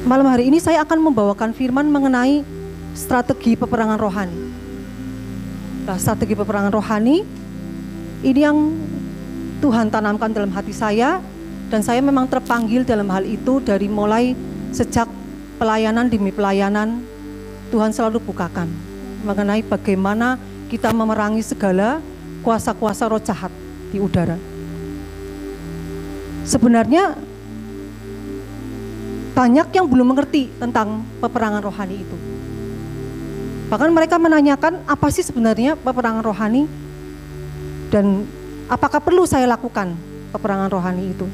Malam hari ini saya akan membawakan firman mengenai strategi peperangan rohani. Nah, strategi peperangan rohani ini yang Tuhan tanamkan dalam hati saya, dan saya memang terpanggil dalam hal itu dari mulai sejak pelayanan demi pelayanan. Tuhan selalu bukakan mengenai bagaimana kita memerangi segala kuasa-kuasa roh jahat di udara. Sebenarnya banyak yang belum mengerti tentang peperangan rohani itu. Bahkan mereka menanyakan, apa sih sebenarnya peperangan rohani? Dan apakah perlu saya lakukan peperangan rohani itu?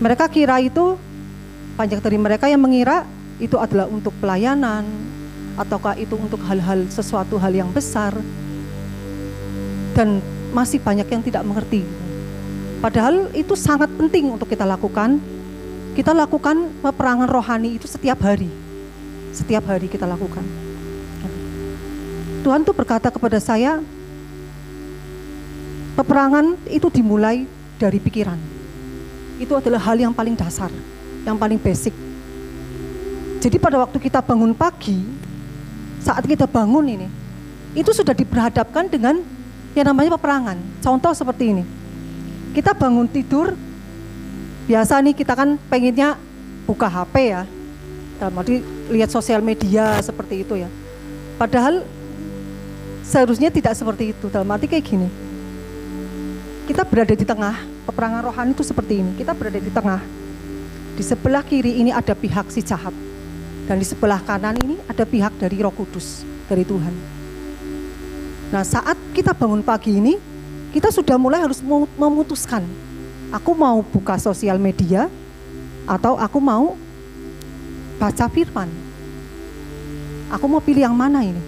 Mereka kira itu, banyak dari mereka yang mengira itu adalah untuk pelayanan, ataukah itu untuk hal-hal, sesuatu hal yang besar. Dan masih banyak yang tidak mengerti. Padahal itu sangat penting untuk kita lakukan. Kita lakukan peperangan rohani itu setiap hari. Setiap hari kita lakukan. Tuhan tuh berkata kepada saya, peperangan itu dimulai dari pikiran. Itu adalah hal yang paling dasar, yang paling basic. Jadi pada waktu kita bangun pagi, saat kita bangun ini, itu sudah diperhadapkan dengan yang namanya peperangan. Contoh seperti ini, kita bangun tidur, biasa nih kita kan pengennya buka HP ya, dalam arti lihat sosial media seperti itu ya. Padahal seharusnya tidak seperti itu, dalam arti kayak gini. Kita berada di tengah, peperangan rohani itu seperti ini. Kita berada di tengah. Di sebelah kiri ini ada pihak si jahat, dan di sebelah kanan ini ada pihak dari Roh Kudus, dari Tuhan. Nah, saat kita bangun pagi ini, kita sudah mulai harus memutuskan, aku mau buka sosial media atau aku mau baca firman. Aku mau pilih yang mana ini?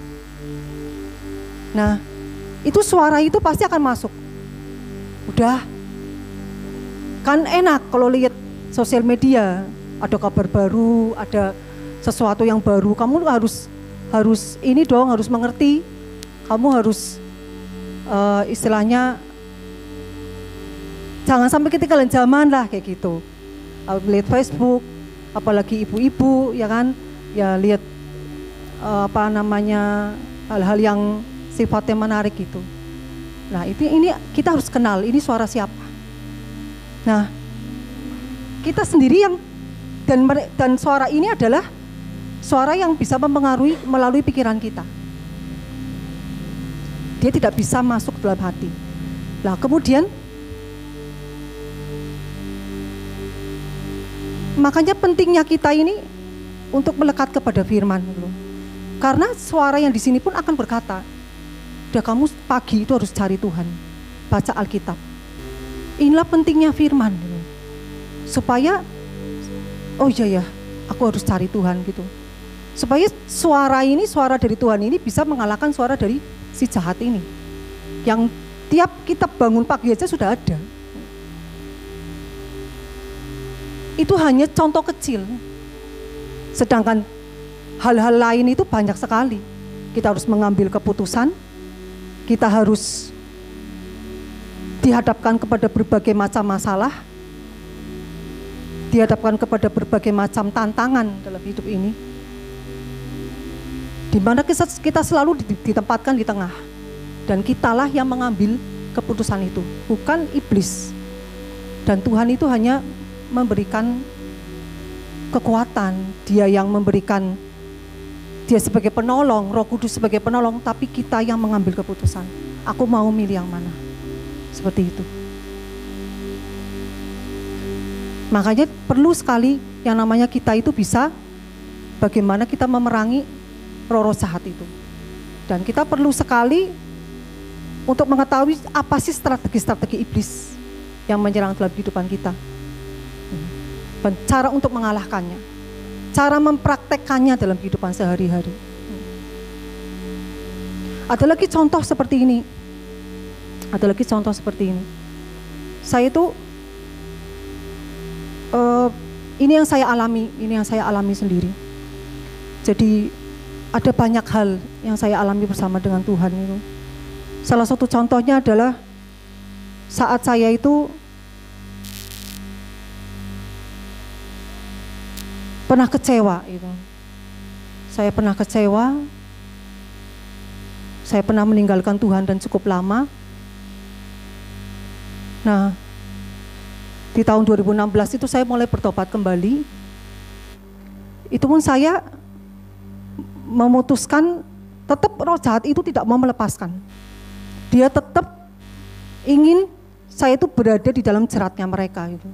Nah, itu suara itu pasti akan masuk. Udah, kan enak kalau lihat sosial media, ada kabar baru, ada sesuatu yang baru. Kamu harus ini dong, harus mengerti. Kamu harus istilahnya jangan sampai ketinggalan zaman lah, kayak gitu. Lihat Facebook, apalagi ibu-ibu ya kan, ya lihat hal-hal yang sifatnya menarik gitu. Nah, ini kita harus kenal ini suara siapa. Nah, kita sendiri yang dan suara ini adalah suara yang bisa mempengaruhi melalui pikiran kita. Dia tidak bisa masuk dalam hati. Nah, kemudian makanya pentingnya kita ini untuk melekat kepada firman dulu. Karena suara yang di sini pun akan berkata, udah kamu pagi itu harus cari Tuhan, baca Alkitab. Inilah pentingnya firman dulu. Supaya, oh iya ya, aku harus cari Tuhan gitu. Supaya suara dari Tuhan ini bisa mengalahkan suara dari si jahat ini. Yang tiap kita bangun pagi aja sudah ada. Itu hanya contoh kecil. Sedangkan hal-hal lain itu banyak sekali. Kita harus mengambil keputusan, kita harus dihadapkan kepada berbagai macam masalah, dihadapkan kepada berbagai macam tantangan dalam hidup ini, di mana kita selalu ditempatkan di tengah, dan kitalah yang mengambil keputusan itu, bukan iblis. Dan Tuhan itu hanya memberikan kekuatan, Dia yang memberikan, Dia sebagai penolong, Roh Kudus sebagai penolong, tapi kita yang mengambil keputusan. Aku mau milih yang mana, seperti itu. Makanya perlu sekali yang namanya kita itu bisa bagaimana kita memerangi roh-roh jahat itu. Dan kita perlu sekali untuk mengetahui apa sih strategi-strategi iblis yang menyerang dalam kehidupan kita. Dan cara untuk mengalahkannya, cara mempraktekkannya dalam kehidupan sehari-hari. Ada lagi contoh seperti ini. Saya itu ini yang saya alami sendiri. Jadi ada banyak hal yang saya alami bersama dengan Tuhan itu. Salah satu contohnya adalah saat saya itu pernah kecewa itu. Saya pernah kecewa. Saya pernah meninggalkan Tuhan dan cukup lama. Nah, di tahun 2016 itu saya mulai bertobat kembali. Itu pun saya memutuskan tetap roh jahat itu tidak mau melepaskan. Dia tetap ingin saya itu berada di dalam jeratnya mereka itu.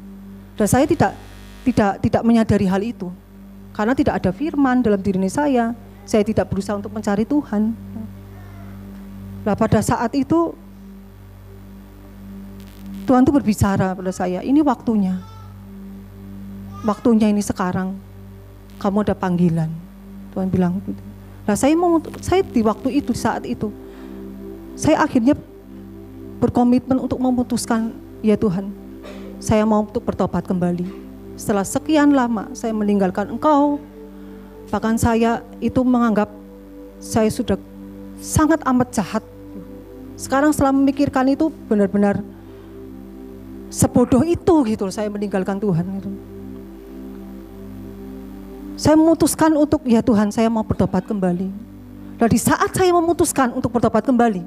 Dan saya tidak menyadari hal itu. Karena tidak ada firman dalam diri saya. Saya tidak berusaha untuk mencari Tuhan. Nah, pada saat itu Tuhan tuh berbicara pada saya, ini waktunya. Waktunya ini sekarang. Kamu ada panggilan. Tuhan bilang gitu. Nah, saya di waktu itu, saat itu, saya akhirnya berkomitmen untuk memutuskan, ya Tuhan, saya mau untuk bertobat kembali. Setelah sekian lama saya meninggalkan Engkau, bahkan saya itu menganggap saya sudah sangat amat jahat. Sekarang setelah memikirkan itu benar-benar sebodoh itu gitu, saya meninggalkan Tuhan gitu. Saya memutuskan untuk, ya Tuhan, saya mau bertobat kembali. Dan di saat saya memutuskan untuk bertobat kembali,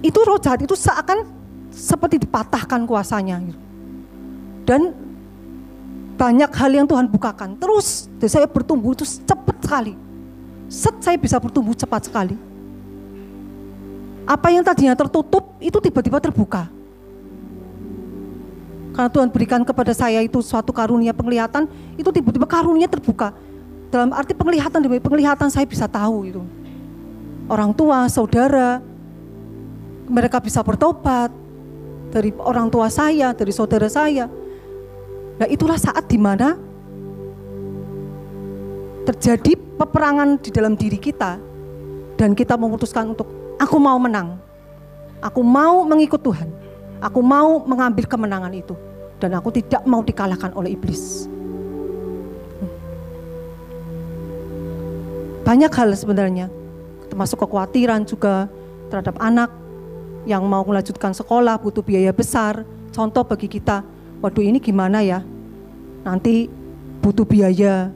itu roh jahat itu seakan seperti dipatahkan kuasanya gitu. Dan banyak hal yang Tuhan bukakan. Terus saya bertumbuh itu cepat sekali. Saya bisa bertumbuh cepat sekali. Apa yang tadinya tertutup itu tiba-tiba terbuka. Karena Tuhan berikan kepada saya itu suatu karunia penglihatan, itu tiba-tiba karunia terbuka. Dalam arti penglihatan, demi penglihatan saya bisa tahu itu. Orang tua, saudara, mereka bisa bertobat. Dari orang tua saya, dari saudara saya. Nah, itulah saat dimana terjadi peperangan di dalam diri kita. Dan kita memutuskan untuk, aku mau menang. Aku mau mengikut Tuhan. Aku mau mengambil kemenangan itu. Dan aku tidak mau dikalahkan oleh iblis. Banyak hal sebenarnya. Termasuk kekhawatiran juga terhadap anak yang mau melanjutkan sekolah, butuh biaya besar. Contoh bagi kita, waduh ini gimana ya? Nanti butuh biaya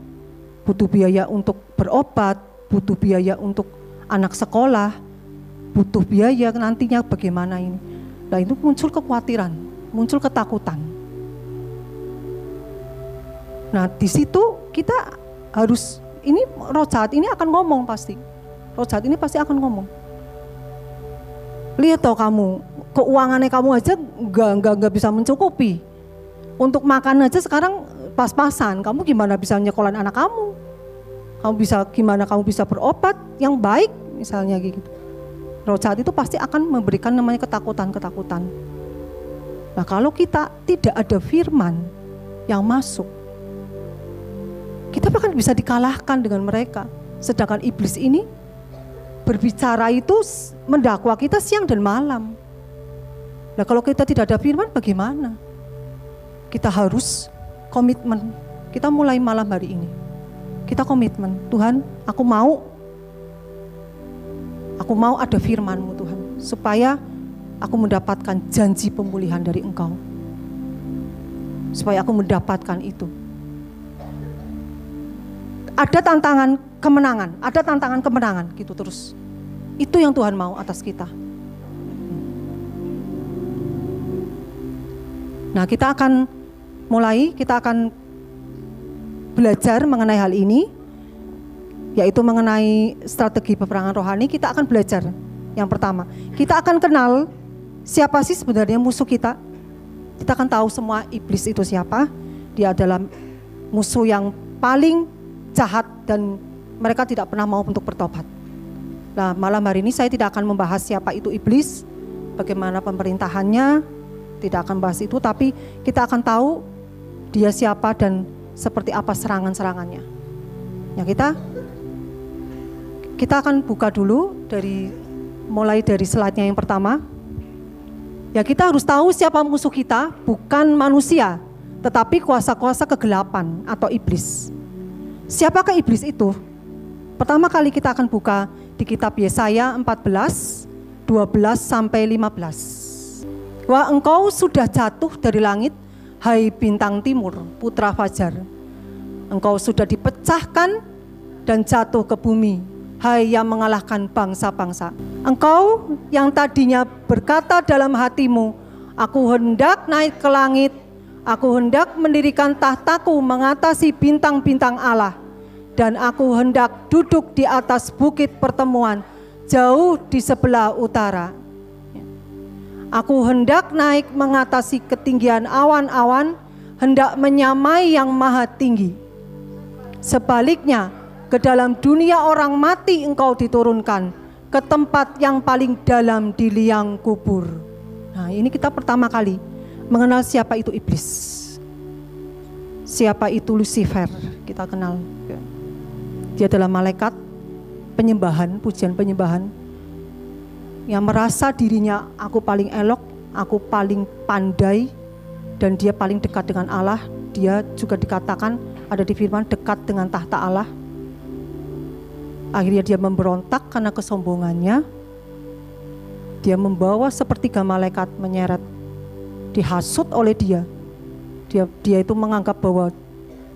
untuk berobat, butuh biaya untuk anak sekolah, butuh biaya nantinya bagaimana ini. Nah, itu muncul kekhawatiran, muncul ketakutan. Nah, di situ kita harus, ini roh jahat ini akan ngomong pasti. Roh jahat ini pasti akan ngomong. Lihat toh kamu, keuangannya kamu aja nggak bisa mencukupi. Untuk makan aja sekarang pas-pasan. Kamu gimana bisa nyekolahin anak kamu? Gimana kamu bisa berobat yang baik misalnya gitu. Roh jahat itu pasti akan memberikan namanya ketakutan-ketakutan. Nah, kalau kita tidak ada firman yang masuk, kita bahkan bisa dikalahkan dengan mereka. Sedangkan iblis ini berbicara itu mendakwa kita siang dan malam. Nah, kalau kita tidak ada firman bagaimana? Kita harus komitmen. Kita mulai malam hari ini. Kita komitmen, Tuhan, aku mau ada firman-Mu Tuhan, supaya aku mendapatkan janji pemulihan dari Engkau. Supaya aku mendapatkan itu. Ada tantangan kemenangan gitu terus. Itu yang Tuhan mau atas kita. Nah, kita akan belajar mengenai hal ini, yaitu mengenai strategi peperangan rohani. Kita akan belajar. Yang pertama, kita akan kenal siapa sih sebenarnya musuh kita. Kita akan tahu semua iblis itu siapa. Dia adalah musuh yang paling jahat dan mereka tidak pernah mau untuk bertobat. Nah, malam hari ini saya tidak akan membahas siapa itu iblis, bagaimana pemerintahannya, tidak akan bahas itu, tapi kita akan tahu dia siapa dan seperti apa serangan-serangannya. Ya, kita akan buka dulu mulai dari slide-nya yang pertama. Ya, kita harus tahu siapa musuh kita, bukan manusia, tetapi kuasa-kuasa kegelapan atau iblis. Siapakah iblis itu? Pertama kali kita akan buka di kitab Yesaya 14, 12 sampai 15. Wah, engkau sudah jatuh dari langit, hai bintang timur, putra fajar. Engkau sudah dipecahkan dan jatuh ke bumi, hai yang mengalahkan bangsa-bangsa. Engkau yang tadinya berkata dalam hatimu, aku hendak naik ke langit, aku hendak mendirikan tahtaku mengatasi bintang-bintang Allah, dan aku hendak duduk di atas bukit pertemuan jauh di sebelah utara. Aku hendak naik mengatasi ketinggian awan-awan, hendak menyamai yang maha tinggi. Sebaliknya, ke dalam dunia orang mati engkau diturunkan, ke tempat yang paling dalam di liang kubur. Nah, ini kita pertama kali mengenal siapa itu iblis. Siapa itu Lucifer, kita kenal. Dia adalah malaikat penyembahan, pujian penyembahan, yang merasa dirinya aku paling elok, aku paling pandai, dan dia paling dekat dengan Allah. Dia juga dikatakan ada di firman dekat dengan tahta Allah. Akhirnya dia memberontak karena kesombongannya. Dia membawa sepertiga malaikat menyeret, dihasut oleh dia. Dia itu menganggap bahwa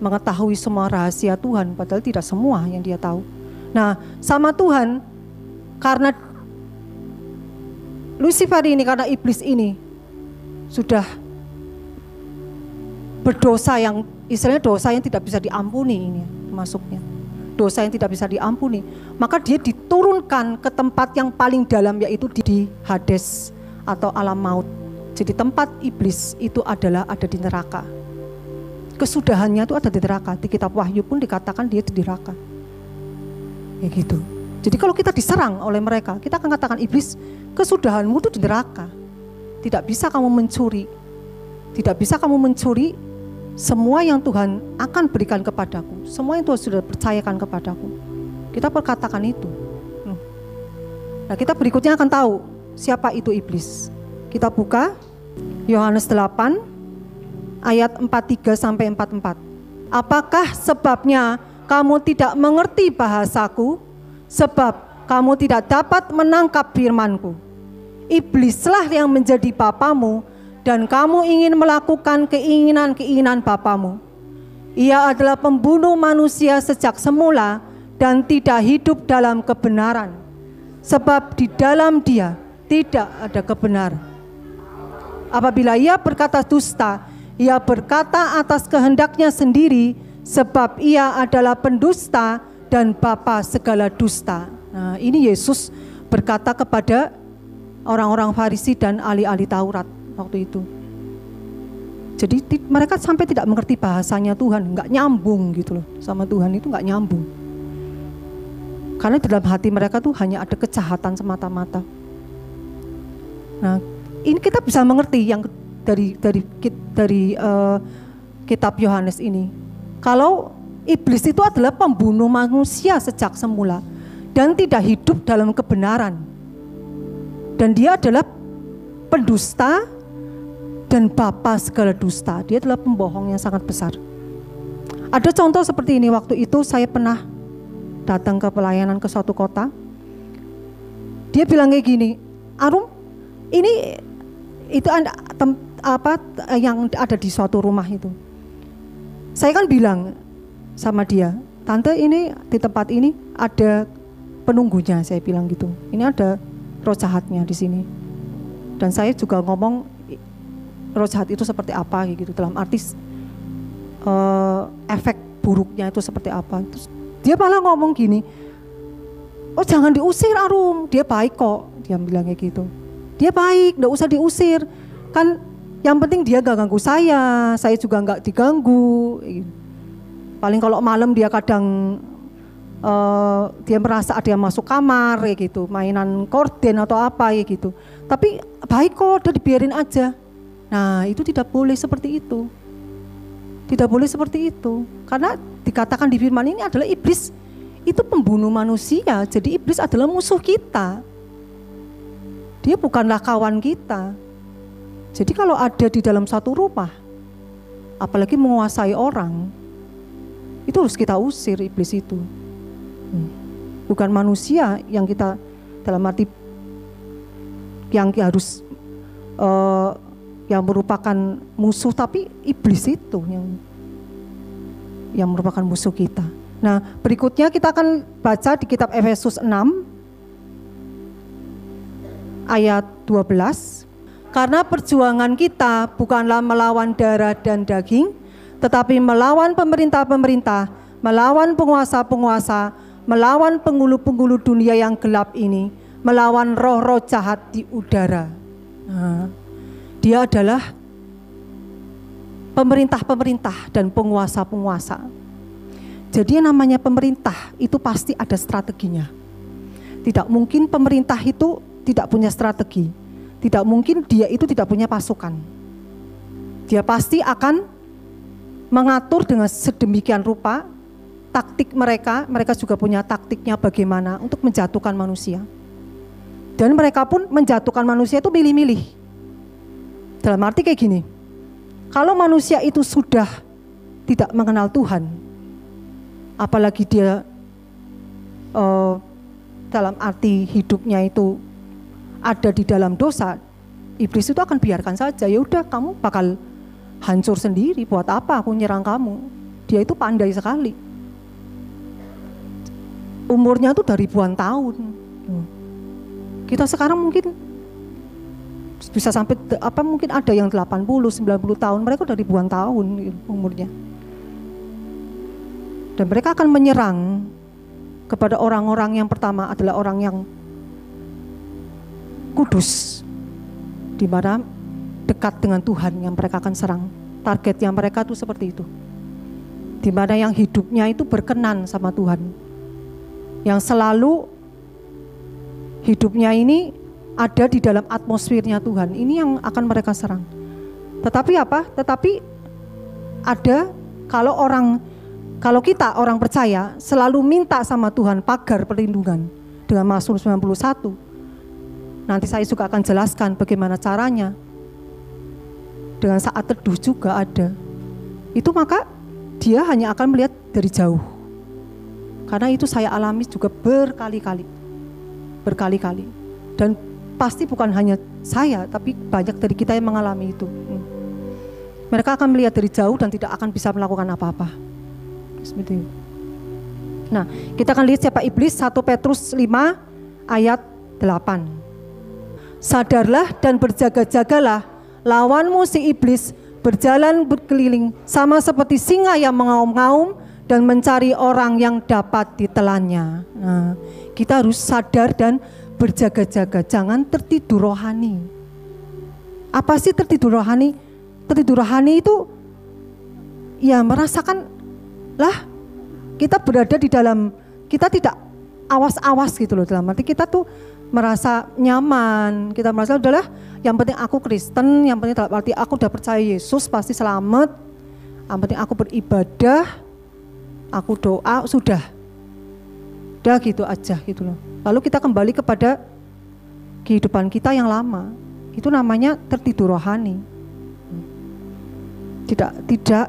mengetahui semua rahasia Tuhan, padahal tidak semua yang dia tahu. Nah, sama Tuhan, karena Lucifer ini, karena iblis ini sudah berdosa yang istilahnya dosa yang tidak bisa diampuni, ini masuknya dosa yang tidak bisa diampuni, maka dia diturunkan ke tempat yang paling dalam, yaitu di Hades atau alam maut. Jadi tempat iblis itu ada di neraka. Kesudahannya itu ada di neraka. Di kitab Wahyu pun dikatakan dia di neraka. Kayak gitu. Jadi kalau kita diserang oleh mereka, kita akan katakan, iblis, kesudahanmu itu di neraka. Tidak bisa kamu mencuri. Tidak bisa kamu mencuri semua yang Tuhan akan berikan kepadaku. Semua yang Tuhan sudah percayakan kepadaku. Kita perkatakan itu. Nah, kita berikutnya akan tahu siapa itu iblis. Kita buka Yohanes 8 ayat 43 sampai 44. Apakah sebabnya kamu tidak mengerti bahasaku? Sebab kamu tidak dapat menangkap firmanku. Iblislah yang menjadi bapamu, dan kamu ingin melakukan keinginan-keinginan bapamu. Ia adalah pembunuh manusia sejak semula dan tidak hidup dalam kebenaran, sebab di dalam dia tidak ada kebenaran. Apabila ia berkata dusta, ia berkata atas kehendaknya sendiri, sebab ia adalah pendusta dan bapa segala dusta. Nah, ini Yesus berkata kepada orang-orang Farisi dan ahli-ahli Taurat waktu itu. Jadi mereka sampai tidak mengerti bahasanya Tuhan, nggak nyambung gitu loh sama Tuhan, itu nggak nyambung. Karena dalam hati mereka tuh hanya ada kejahatan semata-mata. Nah, ini kita bisa mengerti yang dari kitab Yohanes ini. Kalau iblis itu adalah pembunuh manusia sejak semula dan tidak hidup dalam kebenaran. Dan dia adalah pendusta dan bapa segala dusta. Dia adalah pembohong yang sangat besar. Ada contoh seperti ini. Waktu itu saya pernah datang ke pelayanan ke suatu kota. Dia bilang kayak gini, Arum, ini itu yang ada di suatu rumah itu. Saya kan bilang sama dia, tante, ini di tempat ini ada penunggunya, saya bilang gitu. Ini ada roh jahatnya di sini. Dan saya juga ngomong roh jahat itu seperti apa gitu, dalam arti efek buruknya itu seperti apa. Terus dia malah ngomong gini, oh jangan diusir Arum, dia baik kok. Dia bilang kayak gitu, dia baik, gak usah diusir. Kan yang penting dia gak ganggu saya juga gak diganggu. Paling kalau malam dia kadang dia merasa ada yang masuk kamar kayak gitu, mainan korden atau apa kayak gitu. Tapi baik kok, udah dibiarin aja. Nah, itu tidak boleh seperti itu. Tidak boleh seperti itu. Karena dikatakan di firman ini adalah iblis itu pembunuh manusia. Jadi iblis adalah musuh kita. Dia bukanlah kawan kita. Jadi kalau ada di dalam satu rumah, apalagi menguasai orang, itu harus kita usir iblis itu. Bukan manusia yang kita dalam arti yang harus yang merupakan musuh, tapi iblis itu yang yang merupakan musuh kita. Nah, berikutnya kita akan baca di kitab Efesus 6 ayat 12. Karena perjuangan kita bukanlah melawan darah dan daging, tetapi melawan pemerintah-pemerintah, melawan penguasa-penguasa, melawan penghulu-penghulu dunia yang gelap ini, melawan roh-roh jahat di udara. Nah, dia adalah pemerintah-pemerintah dan penguasa-penguasa. Jadi yang namanya pemerintah itu pasti ada strateginya. Tidak mungkin pemerintah itu tidak punya strategi. Tidak mungkin dia itu tidak punya pasukan. Dia pasti akan mengatur dengan sedemikian rupa taktik mereka juga punya taktiknya bagaimana untuk menjatuhkan manusia. Dan mereka pun menjatuhkan manusia itu milih-milih. Dalam arti kayak gini, kalau manusia itu sudah tidak mengenal Tuhan, apalagi dia dalam arti hidupnya itu ada di dalam dosa, iblis itu akan biarkan saja. Ya udah, kamu bakal hancur sendiri. Buat apa aku nyerang kamu? Dia itu pandai sekali. Umurnya tuh dari ribuan tahun. Kita sekarang mungkin bisa sampai mungkin ada yang 80, 90 tahun, mereka udah ribuan tahun umurnya. Dan mereka akan menyerang kepada orang-orang yang pertama adalah orang yang kudus, di mana dekat dengan Tuhan yang mereka akan serang. Targetnya mereka tuh seperti itu. Di mana yang hidupnya itu berkenan sama Tuhan. Yang selalu hidupnya ini ada di dalam atmosfernya Tuhan. Ini yang akan mereka serang. Tetapi apa? Tetapi ada kalau kita orang percaya selalu minta sama Tuhan pagar perlindungan dengan Mazmur 91. Nanti saya juga akan jelaskan bagaimana caranya. Dengan saat teduh juga ada. Itu maka dia hanya akan melihat dari jauh. Karena itu saya alami juga berkali-kali. Berkali-kali. Dan pasti bukan hanya saya, tapi banyak dari kita yang mengalami itu. Mereka akan melihat dari jauh dan tidak akan bisa melakukan apa-apa. Seperti itu. Nah, kita akan lihat siapa iblis. 1 Petrus 5 ayat 8. Sadarlah dan berjaga-jagalah, lawanmu si iblis berjalan berkeliling sama seperti singa yang mengaum-ngaum dan mencari orang yang dapat ditelannya. Nah, kita harus sadar dan berjaga-jaga, jangan tertidur rohani. Apa sih tertidur rohani? Tertidur rohani itu ya merasakan lah kita berada di dalam, kita tidak awas-awas gitu loh, dalam arti kita tuh merasa nyaman, kita merasa udahlah yang penting aku Kristen, yang penting dalam arti aku udah percaya Yesus pasti selamat, yang penting aku beribadah, aku doa, sudah gitu aja gitu loh. Lalu kita kembali kepada kehidupan kita yang lama, itu namanya tertidur rohani. Tidak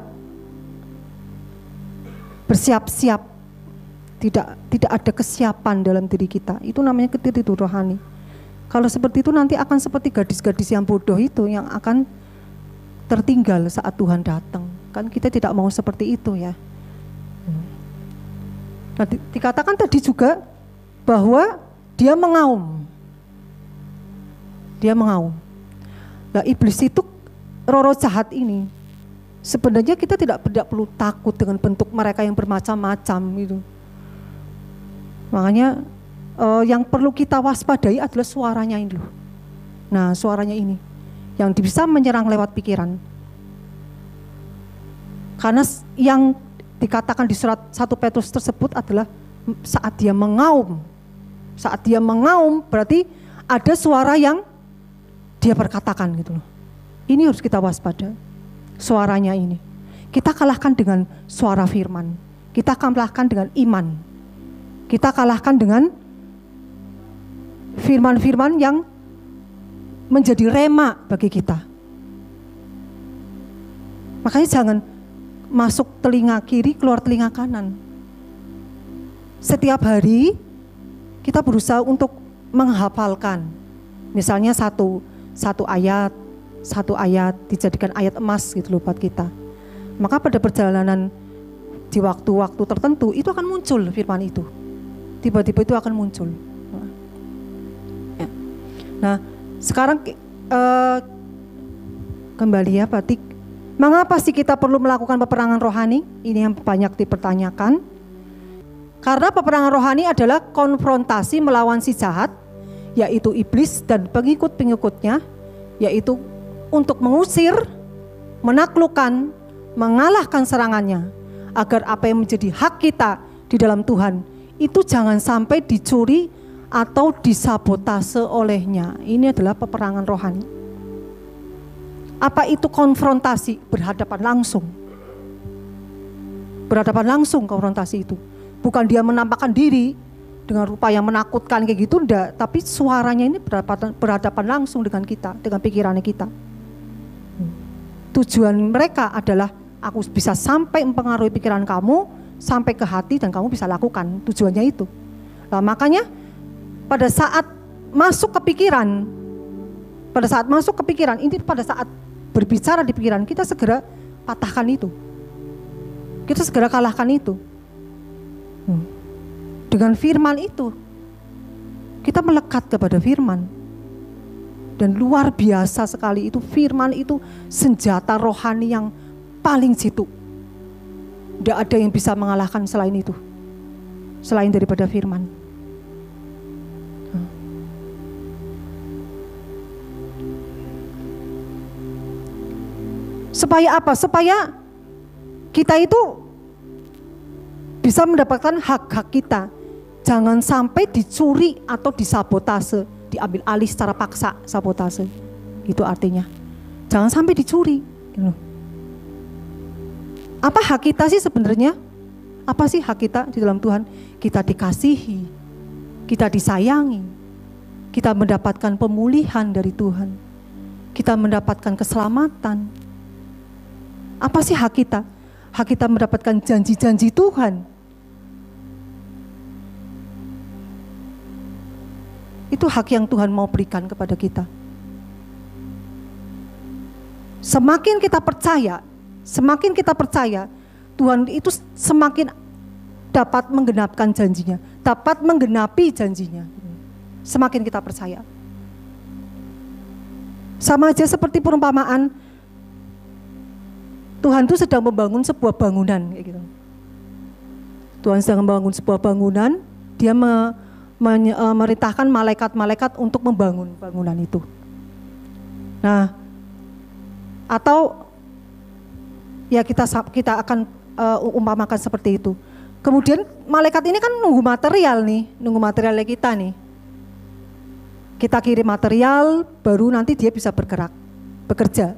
bersiap-siap, tidak ada kesiapan dalam diri kita, itu namanya tertidur rohani. Kalau seperti itu nanti akan seperti gadis-gadis yang bodoh itu yang akan tertinggal saat Tuhan datang. Kan kita tidak mau seperti itu ya. Nah, dikatakan tadi juga bahwa dia mengaum. Dia mengaum. Nah, iblis itu roh-roh jahat ini sebenarnya kita tidak perlu takut dengan bentuk mereka yang bermacam-macam gitu. Makanya yang perlu kita waspadai adalah suaranya ini loh. Nah, suaranya ini yang bisa menyerang lewat pikiran. Karena yang dikatakan di surat 1 Petrus tersebut adalah saat dia mengaum. Saat dia mengaum berarti ada suara yang dia perkatakan gitu loh. Ini harus kita waspada. Suaranya ini. Kita kalahkan dengan suara firman. Kita kalahkan dengan iman. Kita kalahkan dengan firman-firman yang menjadi rema bagi kita. Makanya jangan masuk telinga kiri, keluar telinga kanan. Setiap hari kita berusaha untuk menghafalkan. Misalnya satu ayat dijadikan ayat emas gitu loh buat kita. Maka pada perjalanan di waktu-waktu tertentu itu akan muncul firman itu. Tiba-tiba itu akan muncul. Nah, sekarang kembali ya Batik. Mengapa sih kita perlu melakukan peperangan rohani? Ini yang banyak dipertanyakan. Karena peperangan rohani adalah konfrontasi melawan si jahat, yaitu iblis dan pengikut-pengikutnya, yaitu untuk mengusir, menaklukkan, mengalahkan serangannya, agar apa yang menjadi hak kita di dalam Tuhan itu jangan sampai dicuri atau disabotase olehnya. Ini adalah peperangan rohani. Apa itu konfrontasi? Berhadapan langsung. Berhadapan langsung konfrontasi itu. Bukan dia menampakkan diri dengan rupa yang menakutkan kayak gitu, enggak. Tapi suaranya ini berhadapan langsung dengan kita, dengan pikirannya kita. Tujuan mereka adalah aku bisa sampai mempengaruhi pikiran kamu, sampai ke hati dan kamu bisa lakukan. Tujuannya itu. Nah, makanya pada saat masuk ke pikiran, ini pada saat berbicara di pikiran, kita segera patahkan itu. Kita segera kalahkan itu. Dengan firman itu, kita melekat kepada firman. Dan luar biasa sekali itu, firman itu senjata rohani yang paling jitu. Tidak ada yang bisa mengalahkan selain itu, selain daripada firman. Supaya apa? Supaya kita itu bisa mendapatkan hak-hak kita. Jangan sampai dicuri atau disabotase, diambil alih secara paksa, sabotase. Itu artinya. Jangan sampai dicuri. Apa hak kita sih sebenarnya? Apa sih hak kita di dalam Tuhan? Kita dikasihi, kita disayangi, kita mendapatkan pemulihan dari Tuhan, kita mendapatkan keselamatan. Apa sih hak kita? Hak kita mendapatkan janji-janji Tuhan. Itu hak yang Tuhan mau berikan kepada kita. Semakin kita percaya, Tuhan itu semakin dapat menggenapkan janjinya, dapat menggenapi janjinya. Semakin kita percaya. Sama aja seperti perumpamaan, Tuhan itu sedang membangun sebuah bangunan, kayak gitu. Tuhan sedang membangun sebuah bangunan, dia merintahkan malaikat-malaikat untuk membangun bangunan itu. Nah, atau ya kita akan umpamakan seperti itu. Kemudian malaikat ini kan nunggu materialnya kita nih. Kita kirim material, baru nanti dia bisa bekerja.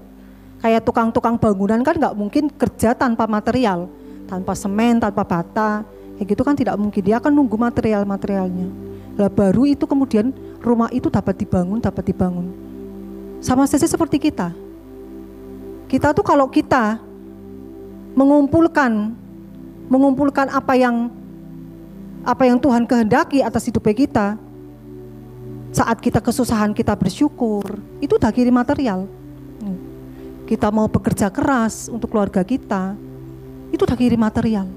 Kayak tukang-tukang bangunan kan nggak mungkin kerja tanpa material, tanpa semen, tanpa bata, kayak gitu kan tidak mungkin. Dia akan nunggu materialnya. Lah baru itu kemudian rumah itu dapat dibangun. Sama saja seperti kita. Kita tuh kalau kita mengumpulkan apa yang Tuhan kehendaki atas hidupnya kita, saat kita kesusahan kita bersyukur, itu udah kirim material. Kita mau bekerja keras untuk keluarga kita, itu udah kirim material.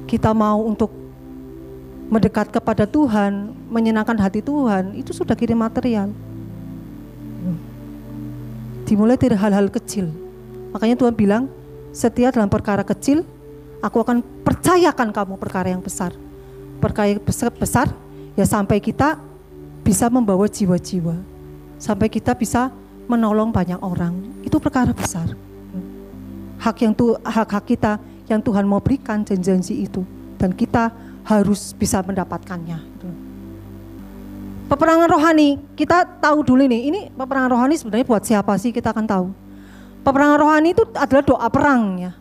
Kita mau untuk mendekat kepada Tuhan, menyenangkan hati Tuhan, itu sudah kirim material. Dimulai dari hal-hal kecil. Makanya Tuhan bilang, setia dalam perkara kecil, aku akan percayakan kamu perkara yang besar. Perkara yang besar, ya sampai kita bisa membawa jiwa-jiwa. Sampai kita bisa menolong banyak orang. Itu perkara besar. Hak kita yang Tuhan mau berikan, janji-janji itu. Dan kita harus bisa mendapatkannya. Peperangan rohani, kita tahu dulu ini peperangan rohani sebenarnya buat siapa sih, kita akan tahu. Peperangan rohani itu adalah doa perang ya.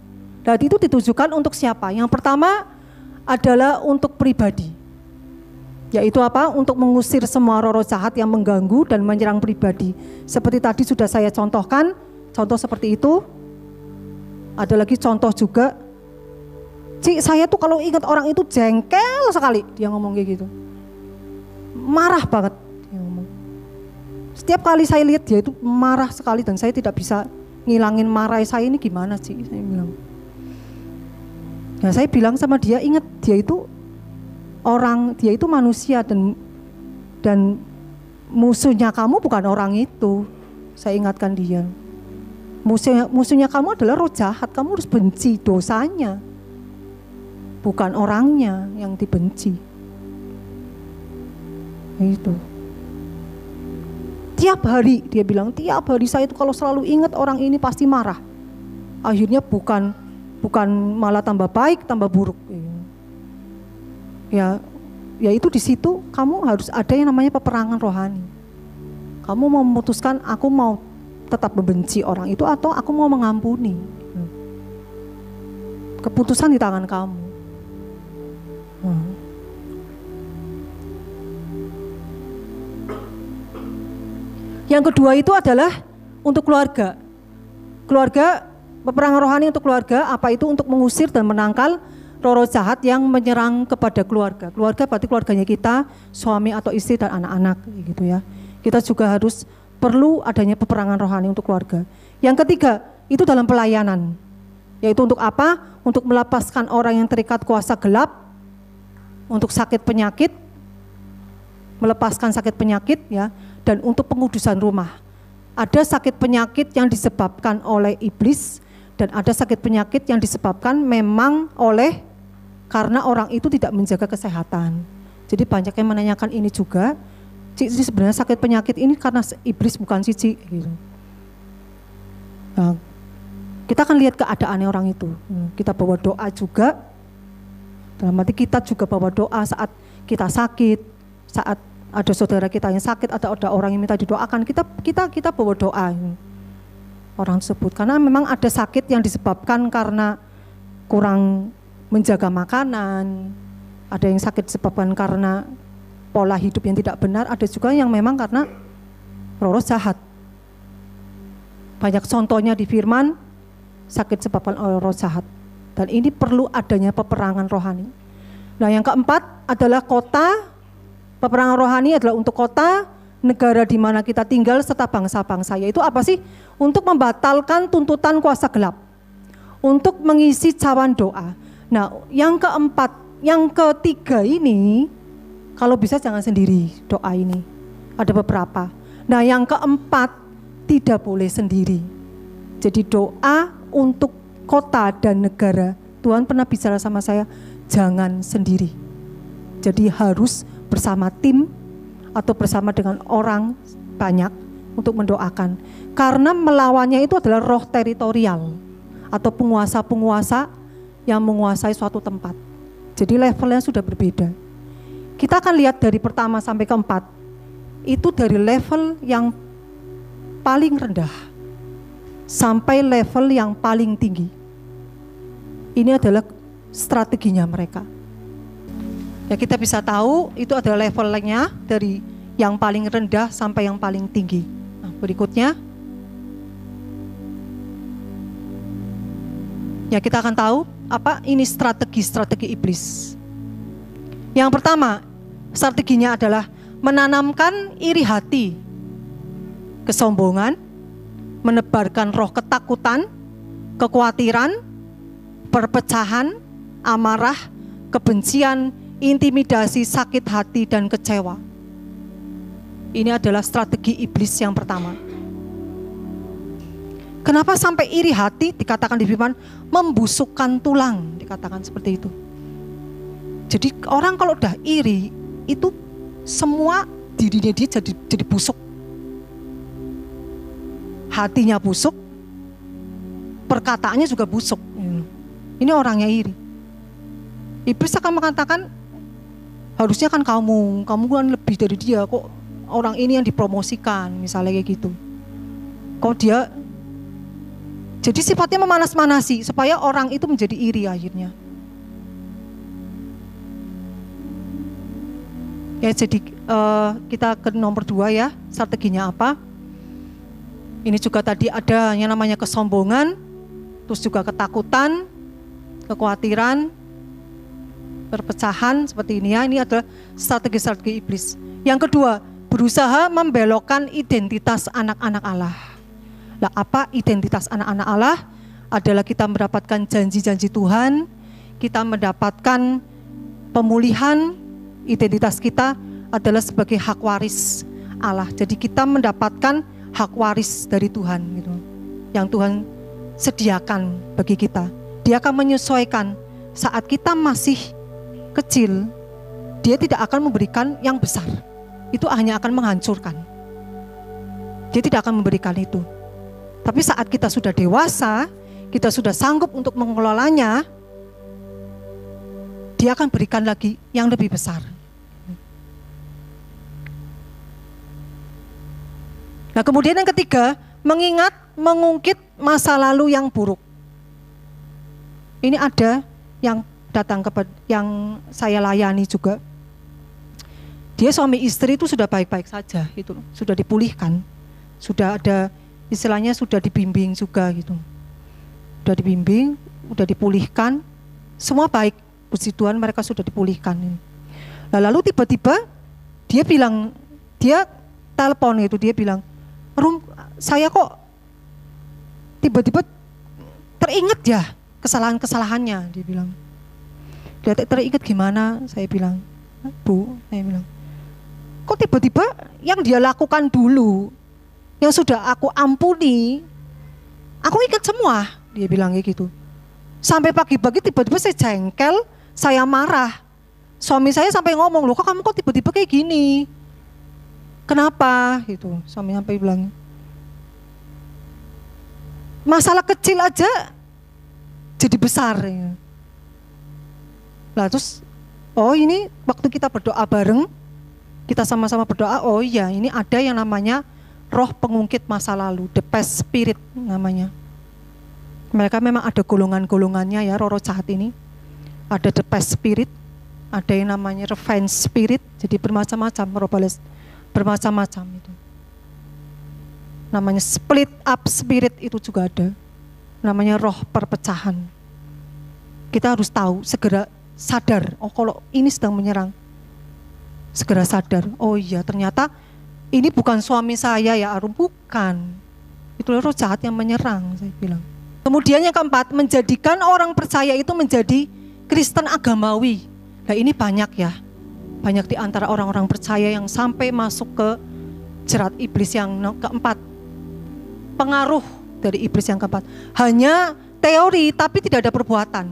Dan itu ditujukan untuk siapa? Yang pertama adalah untuk pribadi. Yaitu apa? Untuk mengusir semua roh-roh jahat yang mengganggu dan menyerang pribadi. Seperti tadi sudah saya contohkan, contoh seperti itu. Ada lagi contoh juga, Cik, saya tuh kalau ingat orang itu jengkel sekali, dia ngomong kayak gitu. Marah banget dia ngomong. Setiap kali saya lihat dia itu marah sekali dan saya tidak bisa ngilangin marah saya ini gimana sih, saya bilang. Nah, saya bilang sama dia, ingat dia itu orang, dia itu manusia dan musuhnya kamu bukan orang itu. Saya ingatkan dia. Musuhnya kamu adalah roh jahat, kamu harus benci dosanya. Bukan orangnya yang dibenci. Itu. Tiap hari dia bilang, tiap hari saya itu kalau selalu ingat orang ini pasti marah. Akhirnya bukan malah tambah baik, tambah buruk. Ya itu di situ kamu harus ada yang namanya peperangan rohani. Kamu mau memutuskan aku mau tetap membenci orang itu atau aku mau mengampuni. Keputusan di tangan kamu. Yang kedua itu adalah untuk keluarga. Keluarga, peperangan rohani untuk keluarga, apa itu? Untuk mengusir dan menangkal roh-roh jahat yang menyerang kepada keluarga. Keluarga berarti keluarganya kita, suami atau istri dan anak-anak gitu ya. Kita juga harus perlu adanya peperangan rohani untuk keluarga. Yang ketiga, itu dalam pelayanan. Yaitu untuk apa? Untuk melepaskan orang yang terikat kuasa gelap, untuk sakit penyakit, melepaskan sakit penyakit ya, dan untuk pengudusan rumah. Ada sakit penyakit yang disebabkan oleh iblis dan ada sakit penyakit yang disebabkan memang karena orang itu tidak menjaga kesehatan. Jadi banyak yang menanyakan ini juga, Cici sebenarnya sakit penyakit ini karena iblis bukan Cici gitu. Nah, kita akan lihat keadaannya orang itu. Kita bawa doa juga. Dalam arti kita juga bawa doa saat kita sakit, saat ada saudara kita yang sakit atau ada orang yang minta didoakan, kita bawa doa orang tersebut. Karena memang ada sakit yang disebabkan karena kurang menjaga makanan, ada yang sakit disebabkan karena pola hidup yang tidak benar, ada juga yang memang karena roh jahat. Banyak contohnya di firman, sakit disebabkan oleh roh jahat. Dan ini perlu adanya peperangan rohani. Nah, yang keempat adalah kota. Peperangan rohani adalah untuk kota, negara di mana kita tinggal, serta bangsa-bangsa. Yaitu apa sih? Untuk membatalkan tuntutan kuasa gelap. Untuk mengisi cawan doa. Nah, yang keempat, yang ketiga ini, kalau bisa jangan sendiri doa ini. Ada beberapa. Nah, yang keempat, tidak boleh sendiri. Jadi doa untuk kota dan negara, Tuhan pernah bicara sama saya, jangan sendiri. Jadi harus bersama tim atau bersama dengan orang banyak untuk mendoakan. Karena melawannya itu adalah roh teritorial atau penguasa-penguasa yang menguasai suatu tempat. Jadi levelnya sudah berbeda. Kita akan lihat dari pertama sampai keempat, itu dari level yang paling rendah sampai level yang paling tinggi. Ini adalah strateginya mereka. Ya, kita bisa tahu itu adalah levelnya dari yang paling rendah sampai yang paling tinggi. Nah, berikutnya. Ya, kita akan tahu apa ini strategi iblis. Yang pertama, strateginya adalah menanamkan iri hati, kesombongan, menebarkan roh ketakutan, kekhawatiran, perpecahan, amarah, kebencian, intimidasi, sakit hati, dan kecewa. Ini adalah strategi iblis yang pertama. Kenapa sampai iri hati? Dikatakan di firman, membusukkan tulang, dikatakan seperti itu. Jadi orang kalau udah iri, itu semua dirinya dia jadi busuk. Hatinya busuk, perkataannya juga busuk. Ini orangnya iri. Iblis akan mengatakan, harusnya kan kamu kan lebih dari dia, kok orang ini yang dipromosikan, misalnya kayak gitu. Kok dia, jadi sifatnya memanas-manasi, supaya orang itu menjadi iri akhirnya. Ya, jadi kita ke nomor 2 ya, strateginya apa? Ini juga tadi ada yang namanya kesombongan, terus juga ketakutan, kekhawatiran, perpecahan seperti ini ya. Ini adalah strategi-strategi iblis. Yang kedua, berusaha membelokkan identitas anak-anak Allah. Lah, apa identitas anak-anak Allah? Adalah kita mendapatkan janji-janji Tuhan, kita mendapatkan pemulihan identitas kita adalah sebagai hak waris Allah. Jadi kita mendapatkan hak waris dari Tuhan gitu, yang Tuhan sediakan bagi kita. Dia akan menyesuaikan. Saat kita masih kecil, Dia tidak akan memberikan yang besar. Itu hanya akan menghancurkan. Dia tidak akan memberikan itu. Tapi saat kita sudah dewasa, kita sudah sanggup untuk mengelolanya, Dia akan berikan lagi yang lebih besar. Nah, kemudian yang ketiga, mengingat, mengungkit masa lalu yang buruk. Ini ada yang datang kepada yang saya layani juga. Dia suami istri itu sudah baik-baik saja, gitu, sudah dipulihkan, sudah ada istilahnya sudah dibimbing juga gitu, sudah dibimbing, sudah dipulihkan, semua baik, puji Tuhan mereka sudah dipulihkan. Nah, lalu tiba-tiba dia bilang, dia telepon itu, dia bilang, Rum, saya kok tiba-tiba teringat ya kesalahan-kesalahannya, dia bilang. Dia teringat gimana? Saya bilang, Bu, saya bilang, kok tiba-tiba yang dia lakukan dulu, yang sudah aku ampuni, aku ingat semua, dia bilang kayak gitu. Sampai pagi-pagi tiba-tiba saya jengkel, saya marah. Suami saya sampai ngomong, loh kok kamu kok tiba-tiba kayak gini? Kenapa? Gitu. Suami sampai bilang, masalah kecil aja jadi besar. Lah terus, oh ini waktu kita berdoa bareng, kita sama-sama berdoa, oh iya ini ada yang namanya roh pengungkit masa lalu, the past spirit namanya. Mereka memang ada golongan-golongannya ya, roh-roh jahat ini. Ada the past spirit, ada yang namanya revenge spirit, jadi bermacam-macam, roh balas, bermacam-macam itu. Namanya split up spirit itu juga ada. Namanya roh perpecahan. Kita harus tahu, segera sadar, oh kalau ini sedang menyerang. Segera sadar, oh iya ternyata ini bukan suami saya ya Arum, bukan. Itu roh jahat yang menyerang, saya bilang. Kemudian yang keempat, menjadikan orang percaya itu menjadi Kristen agamawi. Nah ini banyak ya, banyak di antara orang-orang percaya yang sampai masuk ke jerat iblis yang keempat. Pengaruh dari iblis yang keempat. Hanya teori tapi tidak ada perbuatan.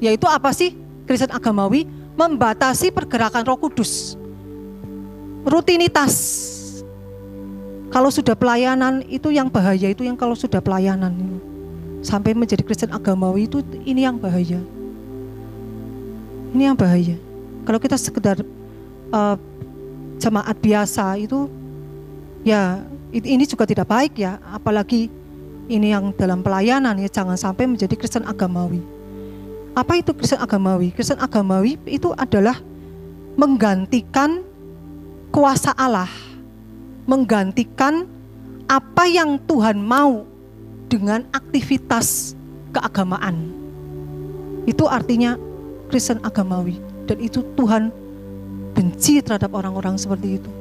Yaitu apa sih Kristen agamawi? Membatasi pergerakan Roh Kudus. Rutinitas. Kalau sudah pelayanan itu yang bahaya, itu yang kalau sudah pelayanan sampai menjadi Kristen agamawi itu ini yang bahaya. Ini yang bahaya. Kalau kita sekedar jemaat biasa itu ya ini juga tidak baik ya, apalagi ini yang dalam pelayanan ya, jangan sampai menjadi Kristen agamawi. Apa itu Kristen agamawi? Kristen agamawi itu adalah menggantikan kuasa Allah, menggantikan apa yang Tuhan mau dengan aktivitas keagamaan. Itu artinya Kristen agamawi, dan itu Tuhan benci terhadap orang-orang seperti itu.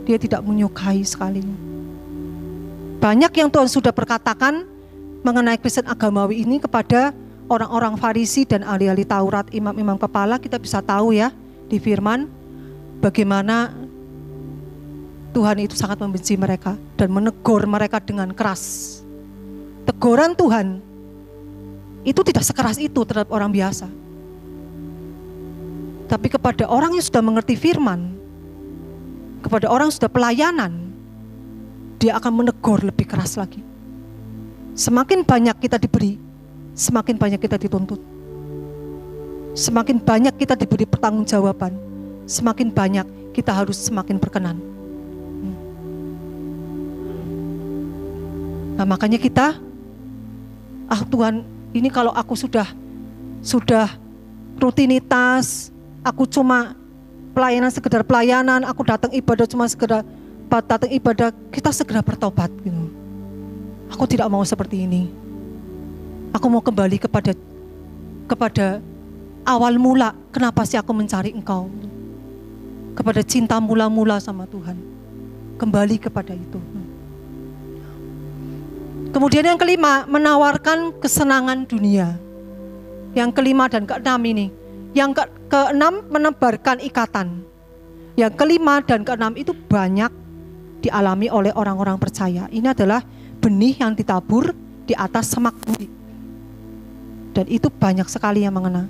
Dia tidak menyukai sekali. Banyak yang Tuhan sudah perkatakan mengenai Kristen agamawi ini kepada orang-orang Farisi dan ahli-ahli Taurat, imam-imam kepala. Kita bisa tahu ya di firman bagaimana Tuhan itu sangat membenci mereka dan menegur mereka dengan keras. Teguran Tuhan itu tidak sekeras itu terhadap orang biasa. Tapi kepada orang yang sudah mengerti firman, kepada orang yang sudah pelayanan, dia akan menegur lebih keras lagi. Semakin banyak kita diberi, semakin banyak kita dituntut. Semakin banyak kita diberi pertanggungjawaban, semakin banyak kita harus semakin berkenan. Nah makanya kita, Tuhan, ini kalau aku sudah rutinitas, aku cuma pelayanan sekedar pelayanan, aku datang ibadah cuma sekedar datang ibadah, kita segera bertobat gitu. Aku tidak mau seperti ini. Aku mau kembali kepada awal mula, kenapa sih aku mencari Engkau? Kepada cinta mula-mula sama Tuhan. Kembali kepada itu. Kemudian yang kelima, menawarkan kesenangan dunia. Yang kelima dan keenam ini. Yang keenam menebarkan ikatan. Yang kelima dan keenam itu banyak dialami oleh orang-orang percaya. Ini adalah benih yang ditabur di atas semak bumi. Dan itu banyak sekali yang mengena.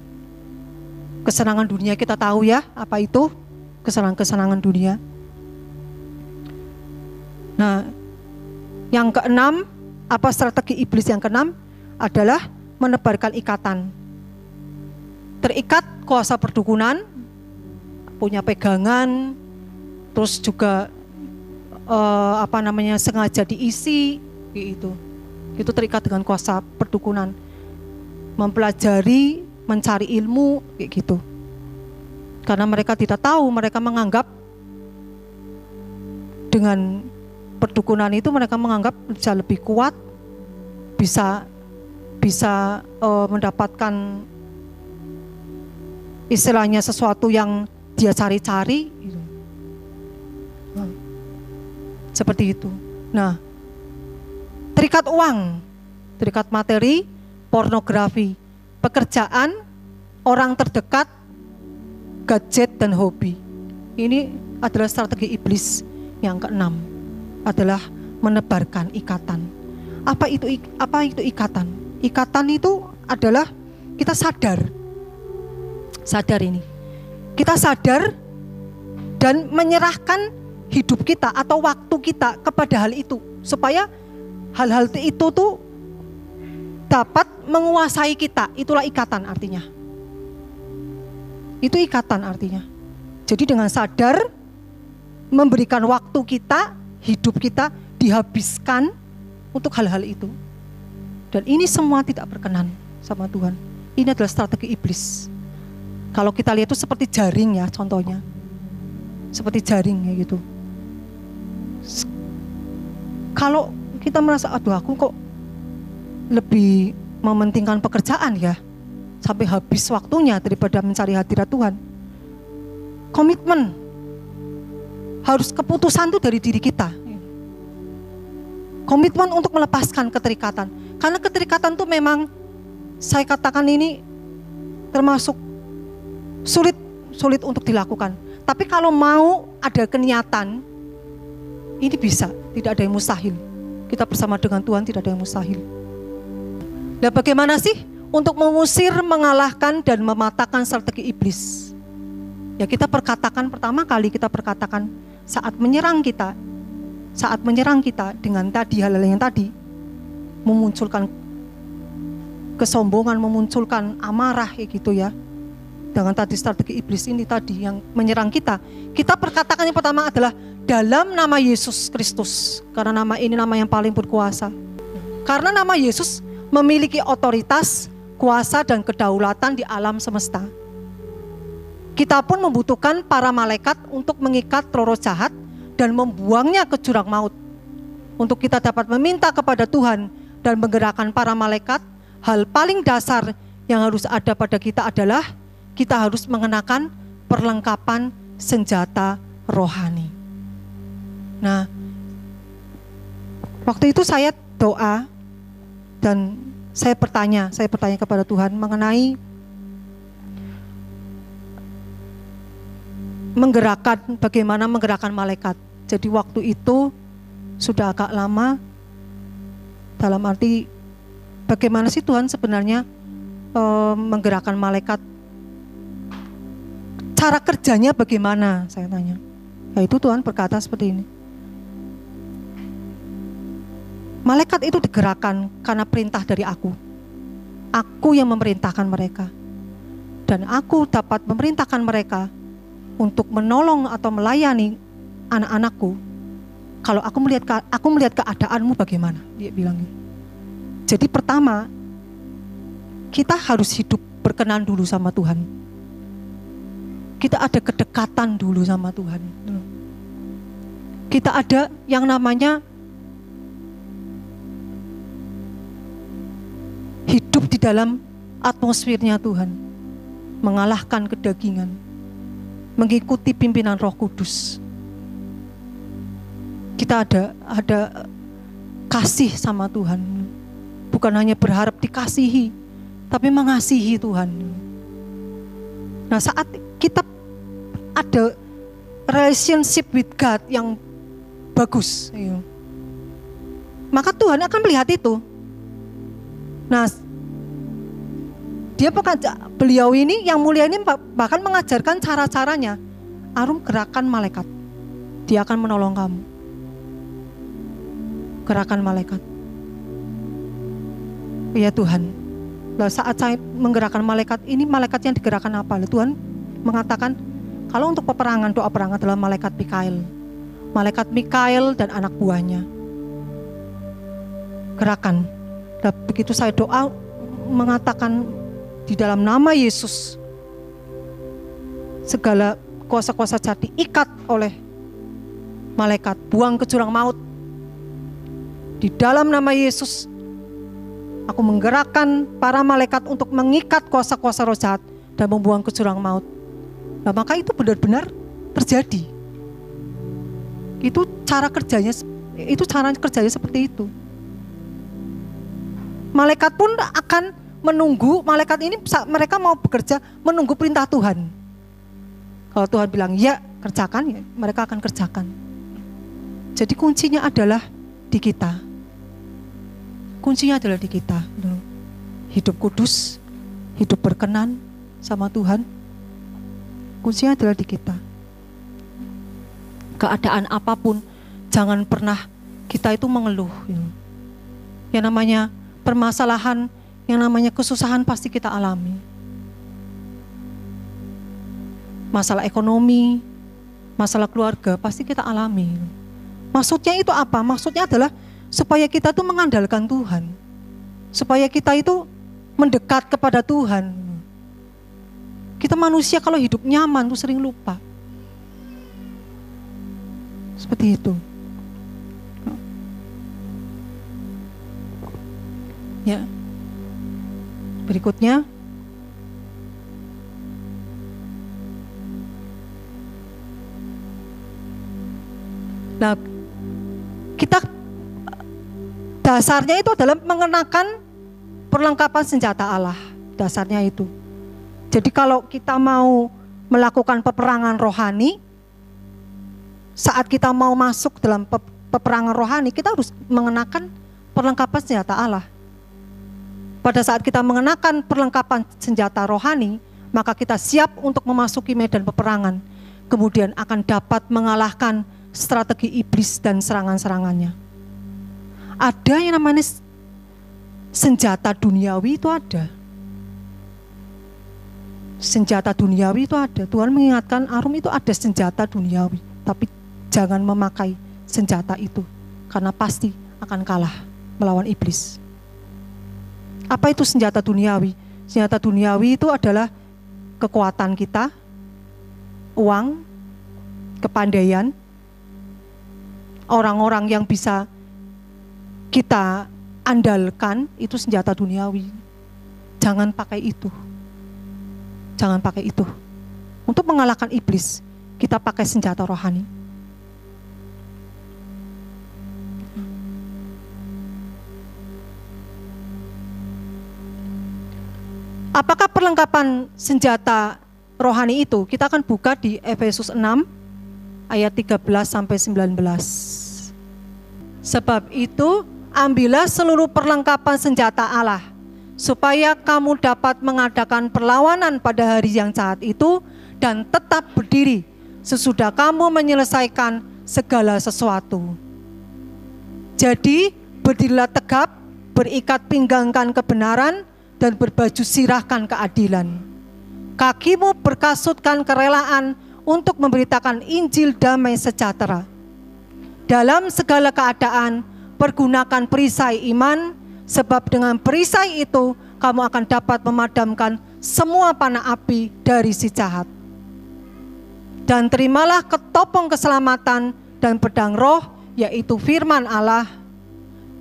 Kesenangan dunia kita tahu ya, apa itu? Kesenangan dunia. Nah, yang keenam, apa strategi iblis yang keenam? Adalah menebarkan ikatan. Terikat kuasa perdukunan, punya pegangan, terus juga sengaja diisi, gitu. Itu terikat dengan kuasa perdukunan. Mempelajari, mencari ilmu, kayak gitu. Karena mereka tidak tahu, mereka menganggap dengan perdukunan itu mereka menganggap bisa lebih kuat, bisa mendapatkan istilahnya sesuatu yang dia cari-cari gitu. Seperti itu. Nah, terikat uang, terikat materi, pornografi, pekerjaan, orang terdekat, gadget dan hobi. Ini adalah strategi iblis yang keenam, adalah menebarkan ikatan. Apa itu ikatan? Ikatan itu adalah kita sadar ini. Kita sadar dan menyerahkan hidup kita atau waktu kita kepada hal itu, supaya hal-hal itu tuh dapat menguasai kita. Itulah ikatan artinya. Itu ikatan artinya. Jadi dengan sadar memberikan waktu kita, hidup kita dihabiskan untuk hal-hal itu. Dan ini semua tidak berkenan sama Tuhan. Ini adalah strategi iblis. Kalau kita lihat itu seperti jaring ya, contohnya. Seperti jaring ya gitu. Kalau kita merasa, aduh aku kok lebih mementingkan pekerjaan ya, sampai habis waktunya daripada mencari hadirat Tuhan. Komitmen, harus keputusan itu dari diri kita. Komitmen untuk melepaskan keterikatan. Karena keterikatan itu memang, saya katakan ini termasuk sulit untuk dilakukan. Tapi kalau mau ada keniatan, ini bisa, tidak ada yang mustahil. Kita bersama dengan Tuhan tidak ada yang mustahil. Nah, bagaimana sih untuk mengusir, mengalahkan dan mematahkan strategi iblis? Ya kita pertama kali kita perkatakan saat menyerang kita dengan tadi hal-hal yang tadi, memunculkan kesombongan, memunculkan amarah kayak gitu ya. Dengan tadi strategi iblis ini tadi yang menyerang kita perkatakan yang pertama adalah dalam nama Yesus Kristus. Karena nama ini nama yang paling berkuasa. Karena nama Yesus memiliki otoritas, kuasa dan kedaulatan di alam semesta. Kita pun membutuhkan para malaikat untuk mengikat roh-roh jahat dan membuangnya ke jurang maut. Untuk kita dapat meminta kepada Tuhan dan menggerakkan para malaikat, hal paling dasar yang harus ada pada kita adalah kita harus mengenakan perlengkapan senjata rohani. Nah, waktu itu saya doa dan saya bertanya kepada Tuhan mengenai bagaimana menggerakkan malaikat. Jadi waktu itu sudah agak lama, dalam arti bagaimana sih Tuhan sebenarnya menggerakkan malaikat. Cara kerjanya bagaimana, saya tanya. Yaitu Tuhan berkata seperti ini. Malaikat itu digerakkan karena perintah dari aku. Aku yang memerintahkan mereka. Dan aku dapat memerintahkan mereka untuk menolong atau melayani anak-anakku. Kalau aku melihat keadaanmu bagaimana, dia bilang gitu. Jadi pertama, kita harus hidup berkenan dulu sama Tuhan. Kita ada kedekatan dulu sama Tuhan. Kita ada yang namanya hidup di dalam atmosfernya Tuhan. Mengalahkan kedagingan. Mengikuti pimpinan Roh Kudus. Kita ada kasih sama Tuhan. Bukan hanya berharap dikasihi, tapi mengasihi Tuhan. Nah, saat kita ada relationship with God yang bagus, maka Tuhan akan melihat itu. Nah, beliau ini yang mulia ini bahkan mengajarkan cara-caranya. Arum, gerakan malaikat, dia akan menolong kamu. Gerakan malaikat. Ya Tuhan, nah, saat saya menggerakkan malaikat ini, malaikat yang digerakkan apa? Tuhan mengatakan, kalau untuk peperangan, doa perang adalah malaikat Mikael. Malaikat Mikael dan anak buahnya. Gerakan. Dan begitu saya doa, mengatakan di dalam nama Yesus, segala kuasa-kuasa jahat diikat oleh malaikat, buang ke jurang maut. Di dalam nama Yesus, aku menggerakkan para malaikat untuk mengikat kuasa-kuasa roh jahat dan membuang ke jurang maut. Nah, maka itu benar-benar terjadi. Itu cara kerjanya seperti itu. Malaikat pun akan menunggu, malaikat ini mereka mau bekerja menunggu perintah Tuhan. Kalau Tuhan bilang ya kerjakan, ya mereka akan kerjakan. Jadi kuncinya adalah di kita. Kuncinya adalah di kita. Hidup kudus, hidup berkenan sama Tuhan. Kuncinya adalah di kita. Keadaan apapun, jangan pernah kita itu mengeluh. Yang namanya permasalahan, yang namanya kesusahan pasti kita alami. Masalah ekonomi, masalah keluarga pasti kita alami. Maksudnya itu apa? Maksudnya adalah supaya kita itu mengandalkan Tuhan. Supaya kita itu mendekat kepada Tuhan. Kita manusia kalau hidup nyaman tuh sering lupa. Seperti itu. Ya. Berikutnya. Nah, kita dasarnya itu adalah mengenakan perlengkapan senjata Allah. Dasarnya itu. Jadi kalau kita mau melakukan peperangan rohani, saat kita mau masuk dalam peperangan rohani, kita harus mengenakan perlengkapan senjata Allah. Pada saat kita mengenakan perlengkapan senjata rohani, maka kita siap untuk memasuki medan peperangan. Kemudian akan dapat mengalahkan strategi iblis dan serangan-serangannya. Ada yang namanya senjata duniawi, itu ada. Senjata duniawi itu ada. Tuhan mengingatkan Arum itu ada senjata duniawi. Tapi jangan memakai senjata itu. Karena pasti akan kalah melawan iblis. Apa itu senjata duniawi? Senjata duniawi itu adalah kekuatan kita, uang, kepandaian, orang-orang yang bisa kita andalkan, itu senjata duniawi. Jangan pakai itu. Jangan pakai itu. Untuk mengalahkan iblis, kita pakai senjata rohani. Apakah perlengkapan senjata rohani itu? Kita akan buka di Efesus 6 ayat 13 sampai 19. Sebab itu, ambillah seluruh perlengkapan senjata Allah, supaya kamu dapat mengadakan perlawanan pada hari yang jahat itu dan tetap berdiri sesudah kamu menyelesaikan segala sesuatu. Jadi berdirilah tegap, berikat pinggangkan kebenaran, dan berbaju sirahkan keadilan. Kakimu berkasutkan kerelaan untuk memberitakan Injil damai sejahtera. Dalam segala keadaan, pergunakan perisai iman, sebab dengan perisai itu kamu akan dapat memadamkan semua panah api dari si jahat. Dan terimalah ketopong keselamatan dan pedang roh, yaitu firman Allah.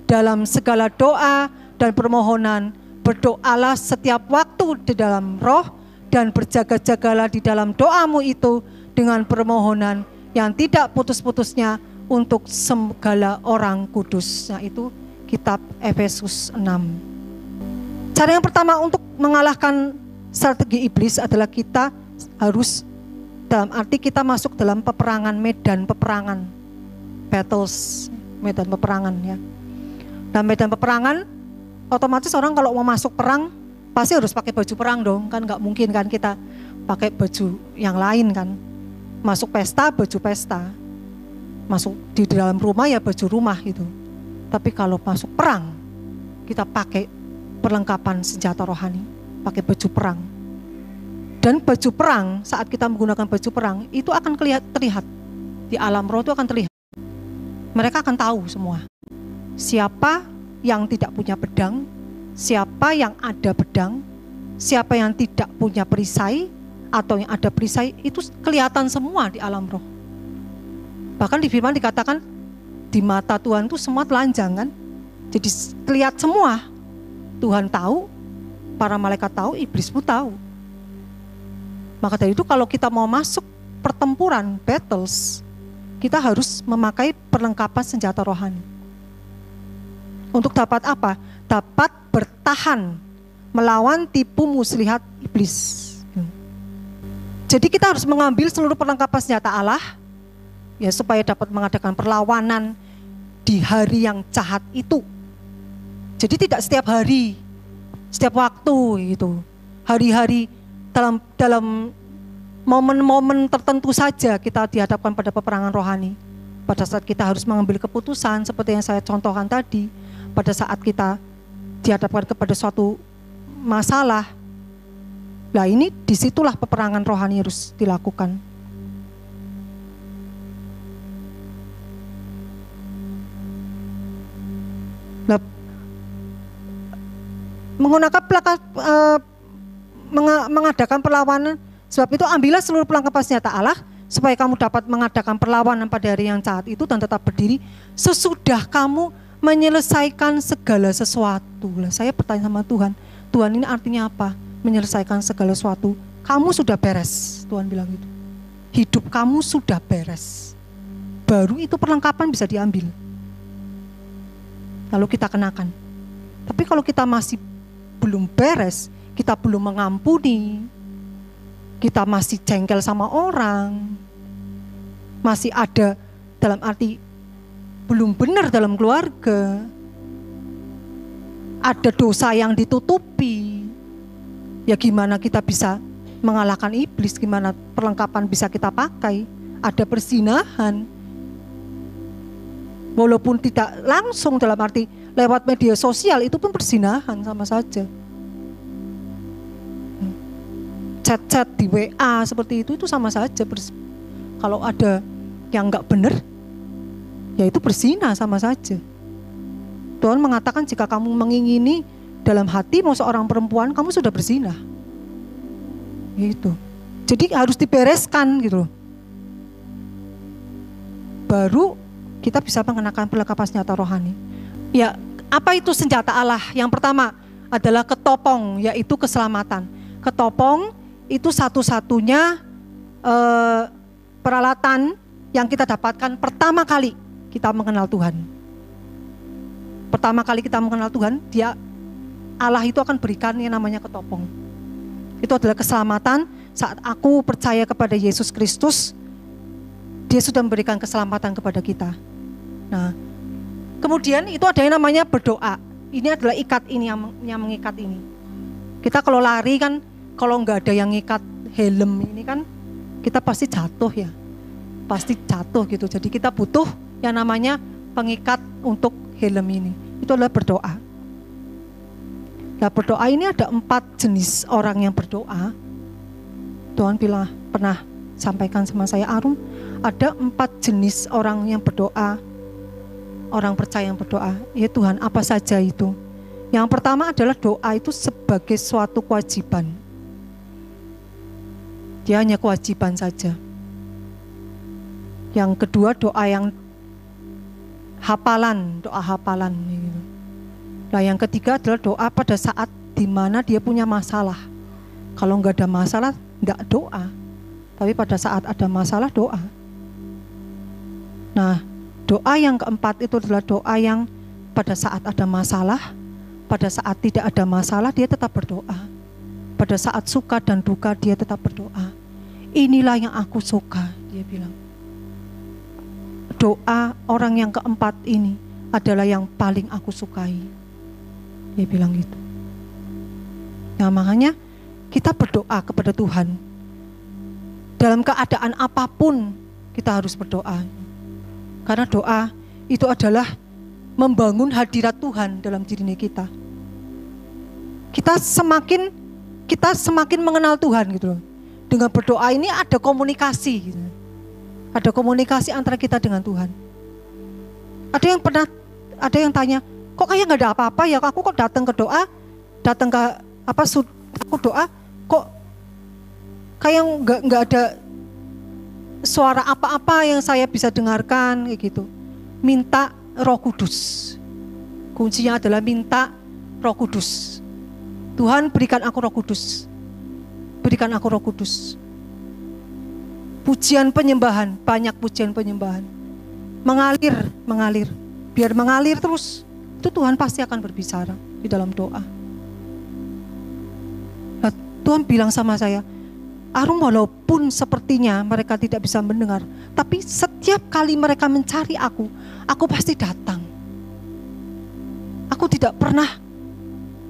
Dalam segala doa dan permohonan, berdoalah setiap waktu di dalam roh, dan berjaga-jagalah di dalam doamu itu dengan permohonan yang tidak putus-putusnya untuk segala orang kudus. Nah, itu kitab Efesus 6. Cara yang pertama untuk mengalahkan strategi iblis adalah kita harus, dalam arti kita masuk dalam peperangan, medan peperangan, battles, medan peperangan ya. Dalam medan peperangan, otomatis orang kalau mau masuk perang pasti harus pakai baju perang dong, kan nggak mungkin kan kita pakai baju yang lain kan. Masuk pesta, baju pesta. Masuk di dalam rumah ya baju rumah gitu. Tapi kalau masuk perang, kita pakai perlengkapan senjata rohani, pakai baju perang. Dan baju perang, saat kita menggunakan baju perang, itu akan terlihat. Di alam roh itu akan terlihat. Mereka akan tahu semua. Siapa yang tidak punya pedang, siapa yang ada pedang, siapa yang tidak punya perisai, atau yang ada perisai, itu kelihatan semua di alam roh. Bahkan di firman dikatakan, di mata Tuhan itu semua telanjang kan. Jadi terlihat semua. Tuhan tahu, para malaikat tahu, iblis pun tahu. Maka dari itu kalau kita mau masuk pertempuran, battles, kita harus memakai perlengkapan senjata rohani. Untuk dapat apa? Dapat bertahan melawan tipu muslihat iblis. Jadi kita harus mengambil seluruh perlengkapan senjata Allah, ya, supaya dapat mengadakan perlawanan di hari yang jahat itu. Jadi tidak setiap hari, setiap waktu gitu. Hari-hari dalam momen-momen tertentu saja kita dihadapkan pada peperangan rohani. Pada saat kita harus mengambil keputusan seperti yang saya contohkan tadi, pada saat kita dihadapkan kepada suatu masalah. Nah ini disitulah peperangan rohani harus dilakukan. Nah, mengadakan perlawanan, sebab itu ambillah seluruh perlengkapan senjata Allah supaya kamu dapat mengadakan perlawanan pada hari yang jahat itu dan tetap berdiri sesudah kamu menyelesaikan segala sesuatu. Lah, saya bertanya sama Tuhan, Tuhan ini artinya apa? Menyelesaikan segala sesuatu. Kamu sudah beres, Tuhan bilang gitu. Hidup kamu sudah beres. Baru itu perlengkapan bisa diambil. Lalu kita kenakan. Tapi kalau kita masih belum beres, kita belum mengampuni, kita masih jengkel sama orang, masih ada dalam arti belum benar dalam keluarga, ada dosa yang ditutupi, ya gimana kita bisa mengalahkan iblis, gimana perlengkapan bisa kita pakai, ada perzinahan. Walaupun tidak langsung dalam arti lewat media sosial, itu pun perzinahan sama saja. Chat-chat di WA seperti itu sama saja. Kalau ada yang nggak benar, ya itu berzina sama saja. Tuhan mengatakan jika kamu mengingini dalam hatimu seorang perempuan, kamu sudah berzina. Gitu. Jadi harus dibereskan gitu. Baru kita bisa mengenakan perlengkapan senjata rohani. Ya, apa itu senjata Allah? Yang pertama adalah ketopong, yaitu keselamatan. Ketopong itu satu-satunya peralatan yang kita dapatkan pertama kali kita mengenal Tuhan. Pertama kali kita mengenal Tuhan, Allah itu akan berikan yang namanya ketopong. Itu adalah keselamatan. Saat aku percaya kepada Yesus Kristus, Dia sudah memberikan keselamatan kepada kita. Nah, kemudian itu ada yang namanya berdoa. Ini adalah ikat ini yang mengikat ini. Kita kalau lari kan, kalau nggak ada yang ngikat helm ini kan, kita pasti jatuh ya. Pasti jatuh gitu. Jadi kita butuh yang namanya pengikat untuk helm ini. Itu adalah berdoa. Nah, berdoa ini ada 4 jenis orang yang berdoa. Tuhan pernah sampaikan sama saya, Arum, ada 4 jenis orang yang berdoa. Orang percaya yang berdoa. Ya Tuhan, apa saja itu? Yang pertama adalah doa itu sebagai suatu kewajiban. Dia hanya kewajiban saja. Yang kedua doa yang hafalan, doa hafalan. Nah yang ketiga adalah doa pada saat dimana dia punya masalah. Kalau nggak ada masalah, nggak doa. Tapi pada saat ada masalah, doa. Nah, doa yang keempat itu adalah doa yang pada saat ada masalah, Pada saat tidak ada masalah, dia tetap berdoa. Pada saat suka dan duka, dia tetap berdoa. Inilah yang aku suka, dia bilang. Doa orang yang keempat ini adalah yang paling aku sukai. Dia bilang gitu. Nah, makanya kita berdoa kepada Tuhan. Dalam keadaan apapun kita harus berdoa. Karena doa itu adalah membangun hadirat Tuhan dalam diri kita. Kita semakin mengenal Tuhan gitu loh. Dengan berdoa ini ada komunikasi gitu. Ada komunikasi antara kita dengan Tuhan. Ada yang tanya, kok kayak nggak ada apa-apa ya? Aku kok datang ke doa, aku doa, kok kayak nggak ada suara apa-apa yang saya bisa dengarkan kayak gitu. Minta Roh Kudus. Kuncinya adalah minta Roh Kudus. Tuhan, berikan aku Roh Kudus. Berikan aku Roh Kudus. Pujian penyembahan, banyak pujian penyembahan. Mengalir. Biar mengalir terus. Itu Tuhan pasti akan berbicara di dalam doa. Nah, Tuhan bilang sama saya, Arum, walaupun sepertinya mereka tidak bisa mendengar, tapi setiap kali mereka mencari aku pasti datang. Aku tidak pernah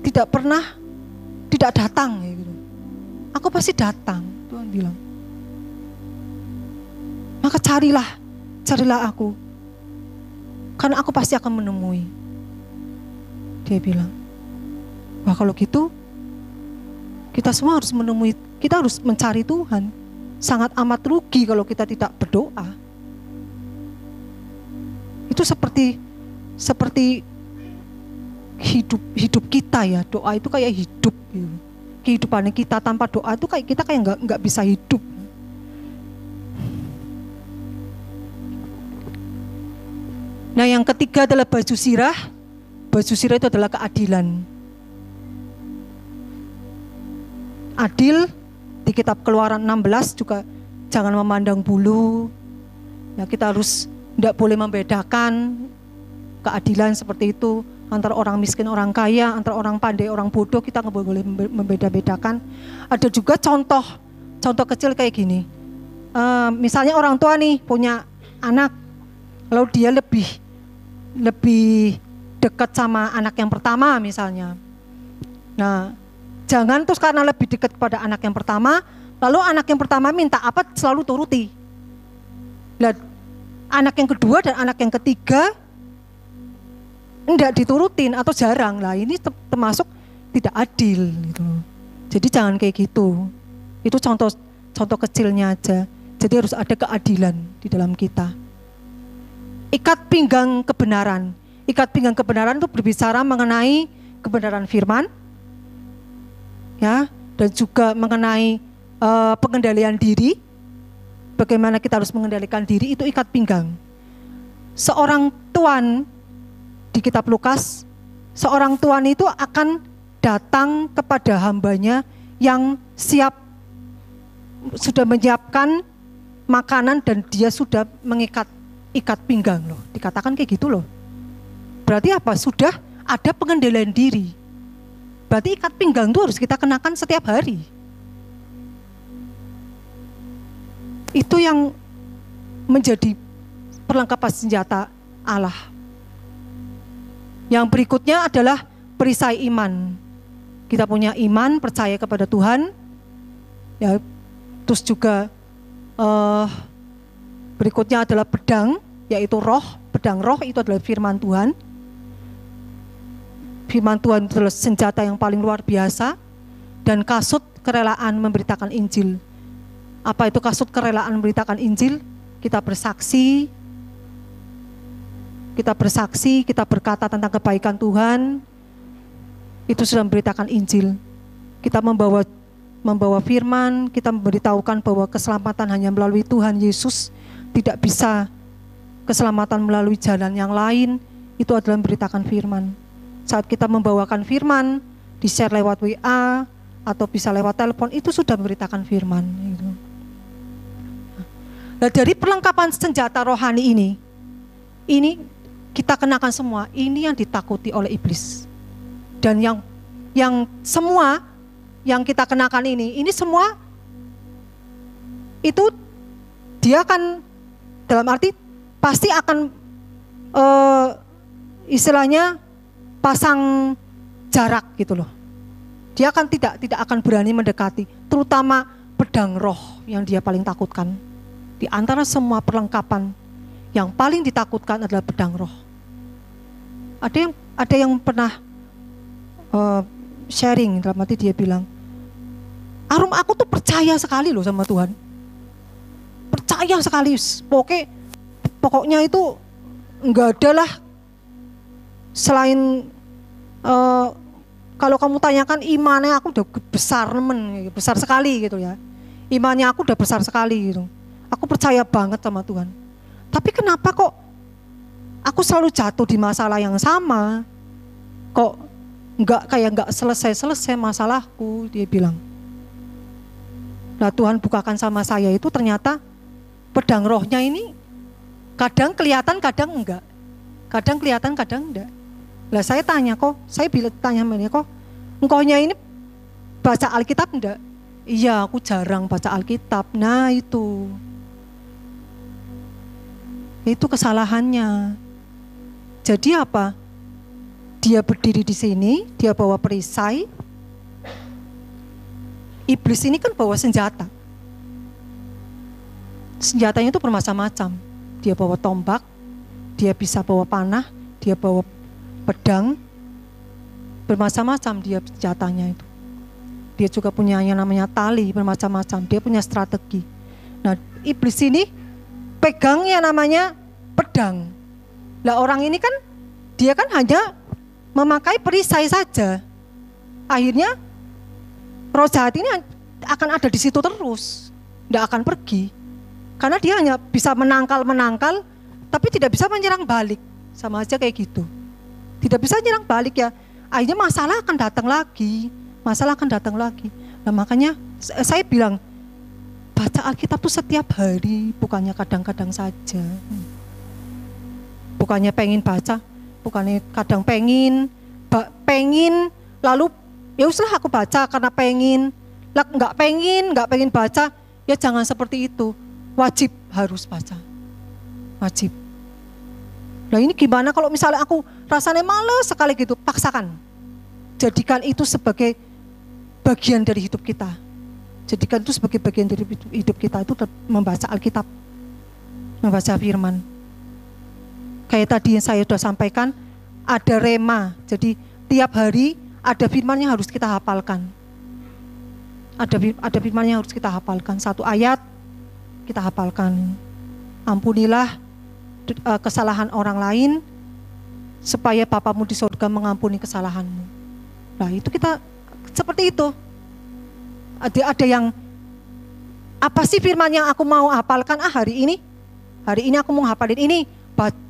tidak datang gitu. Aku pasti datang, Tuhan bilang. Maka carilah aku. Karena aku pasti akan menemui. Dia bilang. Wah, kalau gitu kita semua harus menemui, kita harus mencari Tuhan. Sangat amat rugi kalau kita tidak berdoa. Itu seperti hidup kita ya. Doa itu kayak hidup gitu. Kehidupan kita tanpa doa itu kayak kita nggak bisa hidup. Nah, yang ketiga adalah baju sirah. Baju sirah itu adalah keadilan. Adil di kitab Keluaran 16 juga jangan memandang bulu. Ya, kita harus tidak boleh membedakan keadilan seperti itu antara orang miskin, orang kaya, antara orang pandai, orang bodoh. Kita nggak boleh membeda-bedakan. Ada juga contoh kecil kayak gini. Misalnya orang tua nih punya anak, lalu dia lebih dekat sama anak yang pertama misalnya. Nah, jangan terus karena lebih dekat kepada anak yang pertama, lalu anak yang pertama minta apa selalu turuti. Nah, anak yang kedua dan anak yang ketiga enggak diturutin atau jarang. Lah, ini termasuk tidak adil gitu. Jadi jangan kayak gitu. Itu contoh kecilnya aja. Jadi harus ada keadilan di dalam kita. Ikat pinggang kebenaran. Ikat pinggang kebenaran itu berbicara mengenai kebenaran firman, ya, dan juga mengenai pengendalian diri. Bagaimana kita harus mengendalikan diri, itu ikat pinggang. Seorang tuan di kitab Lukas, seorang tuan itu akan datang kepada hambanya yang sudah menyiapkan makanan dan dia sudah ikat pinggang loh. Dikatakan kayak gitu loh. Berarti apa? Sudah ada pengendalian diri. Berarti ikat pinggang itu harus kita kenakan setiap hari. Itu yang menjadi perlengkapan senjata Allah. Yang berikutnya adalah perisai iman. Kita punya iman, percaya kepada Tuhan. Ya, terus juga berikutnya adalah pedang, yaitu roh. Pedang roh itu adalah firman Tuhan. Firman Tuhan itu adalah senjata yang paling luar biasa. Dan kasut kerelaan memberitakan Injil. Apa itu kasut kerelaan memberitakan Injil? Kita bersaksi, kita berkata tentang kebaikan Tuhan. Itu sudah memberitakan Injil. Kita membawa firman, kita memberitahukan bahwa keselamatan hanya melalui Tuhan Yesus. Tidak bisa keselamatan melalui jalan yang lain. Itu adalah memberitakan firman. Saat kita membawakan firman, di-share lewat WA atau bisa lewat telepon, itu sudah memberitakan firman. Nah, dari perlengkapan senjata rohani ini kita kenakan semua. Ini yang ditakuti oleh iblis. Dan yang semua yang kita kenakan ini semua itu dia akan dalam arti pasti akan istilahnya pasang jarak gitu loh. Dia akan tidak akan berani mendekati, terutama pedang roh yang dia paling takutkan. Di antara semua perlengkapan yang paling ditakutkan adalah pedang roh. Ada yang pernah sharing, dalam arti dia bilang, Arum, aku tuh percaya sekali loh sama Tuhan. Percaya sekali, pokoknya itu enggak ada lah selain kalau kamu tanyakan imannya aku udah besar sekali gitu ya. Imannya aku udah besar sekali gitu. Aku percaya banget sama Tuhan. Tapi kenapa kok aku selalu jatuh di masalah yang sama? Kok nggak selesai masalahku, dia bilang. Nah, Tuhan bukakan sama saya itu ternyata pedang rohnya ini kadang kelihatan, kadang enggak. Kadang kelihatan, kadang enggak. Lah saya tanya tanya sama dia, kok engkaunya ini baca Alkitab enggak? Iya, aku jarang baca Alkitab. Nah, itu kesalahannya. Jadi apa? Dia berdiri di sini, dia bawa perisai. Iblis ini kan bawa senjata. Senjatanya itu bermacam-macam. Dia bawa tombak, dia bisa bawa panah, dia bawa pedang, bermacam-macam dia senjatanya itu. Dia juga punya yang namanya tali, bermacam-macam. Dia punya strategi. Nah, iblis ini pegang yang namanya pedang. Lah orang ini kan, dia kan hanya memakai perisai saja. Akhirnya roh jahat ini akan ada di situ terus, tidak akan pergi. Karena dia hanya bisa menangkal, tapi tidak bisa menyerang balik. Sama aja kayak gitu. Tidak bisa menyerang balik ya. Akhirnya masalah akan datang lagi. Nah makanya saya bilang, baca Alkitab itu setiap hari, bukannya kadang-kadang saja. Bukannya pengen baca, bukannya kadang pengen lalu ya usah aku baca karena pengen. Lah nggak pengen baca, ya jangan seperti itu. Wajib harus baca. Wajib. Nah ini gimana kalau misalnya aku rasanya malas sekali gitu, paksakan. Jadikan itu sebagai bagian dari hidup kita. Jadikan itu sebagai bagian dari hidup kita itu membaca Alkitab. Membaca firman. Kayak tadi yang saya sudah sampaikan, ada rema. Jadi tiap hari ada firman yang harus kita hafalkan. Ada firman yang harus kita hafalkan. Satu ayat kita hafalkan. Ampunilah kesalahan orang lain supaya Bapamu di surga mengampuni kesalahanmu. Nah itu kita seperti itu. Ada yang apa sih firman yang aku mau hafalkan? Hari ini aku mau hafalin ini.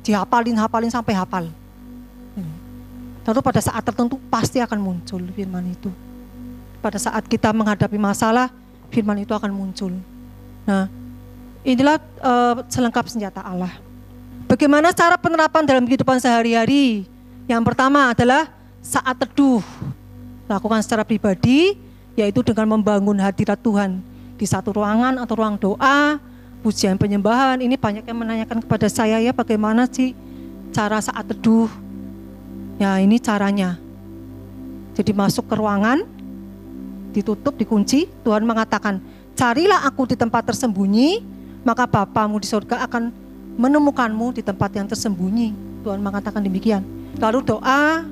Dihafalin sampai hafal. Lalu pada saat tertentu pasti akan muncul firman itu. Pada saat kita menghadapi masalah, firman itu akan muncul. Nah, inilah selengkap senjata Allah. Bagaimana cara penerapan dalam kehidupan sehari-hari? Yang pertama adalah saat teduh. Lakukan secara pribadi, yaitu dengan membangun hadirat Tuhan di satu ruangan atau ruang doa, pujian penyembahan. Ini banyak yang menanyakan kepada saya, ya bagaimana sih cara saat teduh? Ya ini caranya. Jadi masuk ke ruangan, ditutup, dikunci. Tuhan mengatakan, carilah aku di tempat tersembunyi, maka Bapamu di surga akan menemukanmu di tempat yang tersembunyi. Tuhan mengatakan demikian. Lalu doa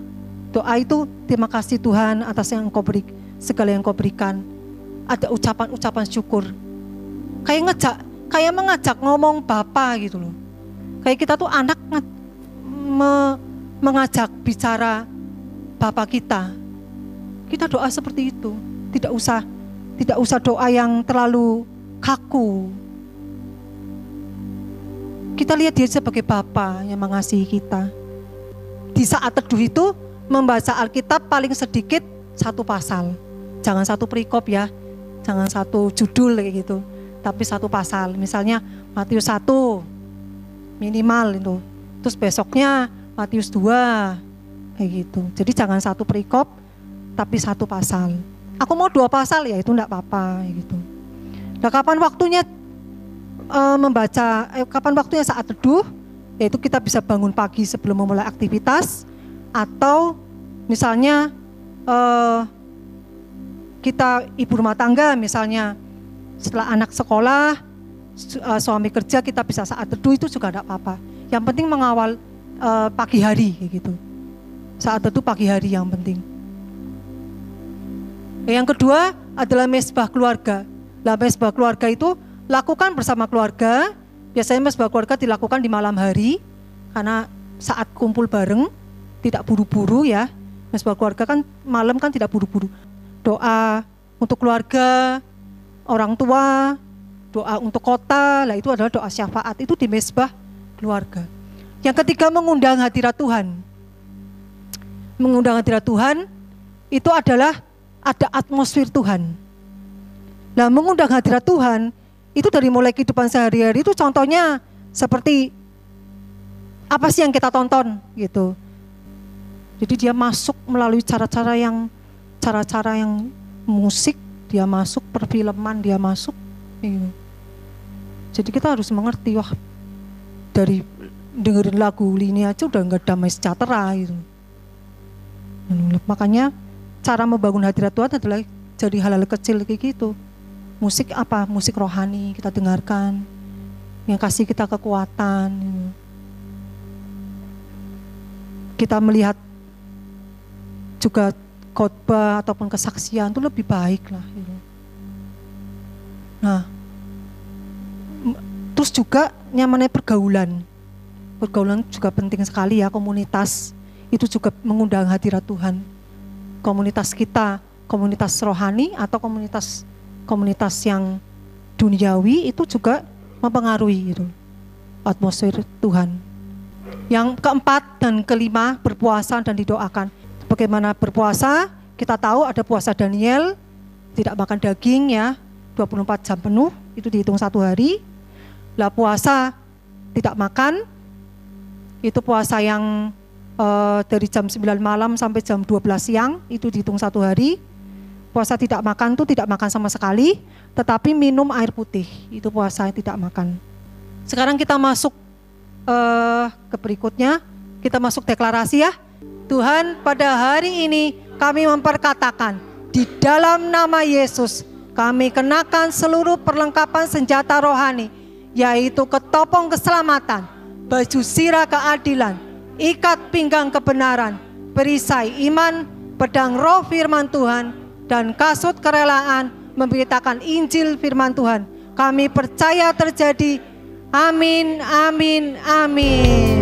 itu, terima kasih Tuhan atas yang Engkau beri, segala yang Engkau berikan. Ada ucapan-ucapan syukur. Kayak mengajak ngomong Bapa gitu loh. Kayak kita tuh anak mengajak bicara Bapa kita. Kita doa seperti itu. Tidak usah doa yang terlalu kaku. Kita lihat dia sebagai Bapa yang mengasihi kita. Di saat teduh itu membaca Alkitab paling sedikit satu pasal. Jangan satu perikop ya. Jangan satu judul kayak gitu. Tapi satu pasal. Misalnya Matius 1 minimal itu. Terus besoknya Matius 2 kayak gitu. Jadi jangan satu perikop tapi satu pasal. Aku mau 2 pasal ya itu enggak apa-apa gitu. Nah, kapan waktunya kapan waktunya saat teduh? Yaitu kita bisa bangun pagi sebelum memulai aktivitas, atau misalnya kita ibu rumah tangga, misalnya setelah anak sekolah, suami kerja, kita bisa saat teduh, itu juga enggak apa-apa. Yang penting mengawal pagi hari kayak gitu. Saat teduh pagi hari yang penting. Yang kedua adalah mesbah keluarga. Nah, mesbah keluarga itu lakukan bersama keluarga. Biasanya mesbah keluarga dilakukan di malam hari, karena saat kumpul bareng, tidak buru-buru ya. Mesbah keluarga kan malam kan tidak buru-buru. Doa untuk keluarga, orang tua, doa untuk kota, lah itu adalah doa syafaat, itu di mesbah keluarga. Yang ketiga, mengundang hadirat Tuhan. Mengundang hadirat Tuhan itu adalah ada atmosfer Tuhan. Nah, mengundang hadirat Tuhan itu dari mulai kehidupan sehari-hari, itu contohnya seperti apa sih yang kita tonton gitu. Jadi dia masuk melalui cara-cara yang musik, dia masuk perfilman, dia masuk gitu. Jadi kita harus mengerti, wah dari dengerin lagu ini aja udah nggak damai sejahtera gitu. Makanya cara membangun hadirat Tuhan adalah jadi hal-hal kecil kayak gitu. Musik apa? Musik rohani kita dengarkan, yang kasih kita kekuatan. Kita melihat juga khotbah ataupun kesaksian itu lebih baik lah. Nah, terus juga nyamannya pergaulan. Pergaulan juga penting sekali ya, komunitas itu juga mengundang hadirat Tuhan. Komunitas kita, komunitas rohani atau komunitas yang duniawi itu juga mempengaruhi itu atmosfer Tuhan. Yang keempat dan kelima, berpuasa dan didoakan. Bagaimana berpuasa? Kita tahu ada puasa Daniel, tidak makan daging ya, 24 jam penuh, itu dihitung 1 hari. Lah puasa tidak makan, itu puasa yang dari jam 9 malam sampai jam 12 siang, itu dihitung 1 hari. Puasa tidak makan itu tidak makan sama sekali, tetapi minum air putih, itu puasa tidak makan. Sekarang kita masuk ke berikutnya, kita masuk deklarasi ya. Tuhan, pada hari ini kami memperkatakan, di dalam nama Yesus kami kenakan seluruh perlengkapan senjata rohani, yaitu ketopong keselamatan, baju sirah keadilan, ikat pinggang kebenaran, perisai iman, pedang roh firman Tuhan, dan kasut kerelaan memberitakan Injil firman Tuhan. Kami percaya terjadi. Amin, amin, amin.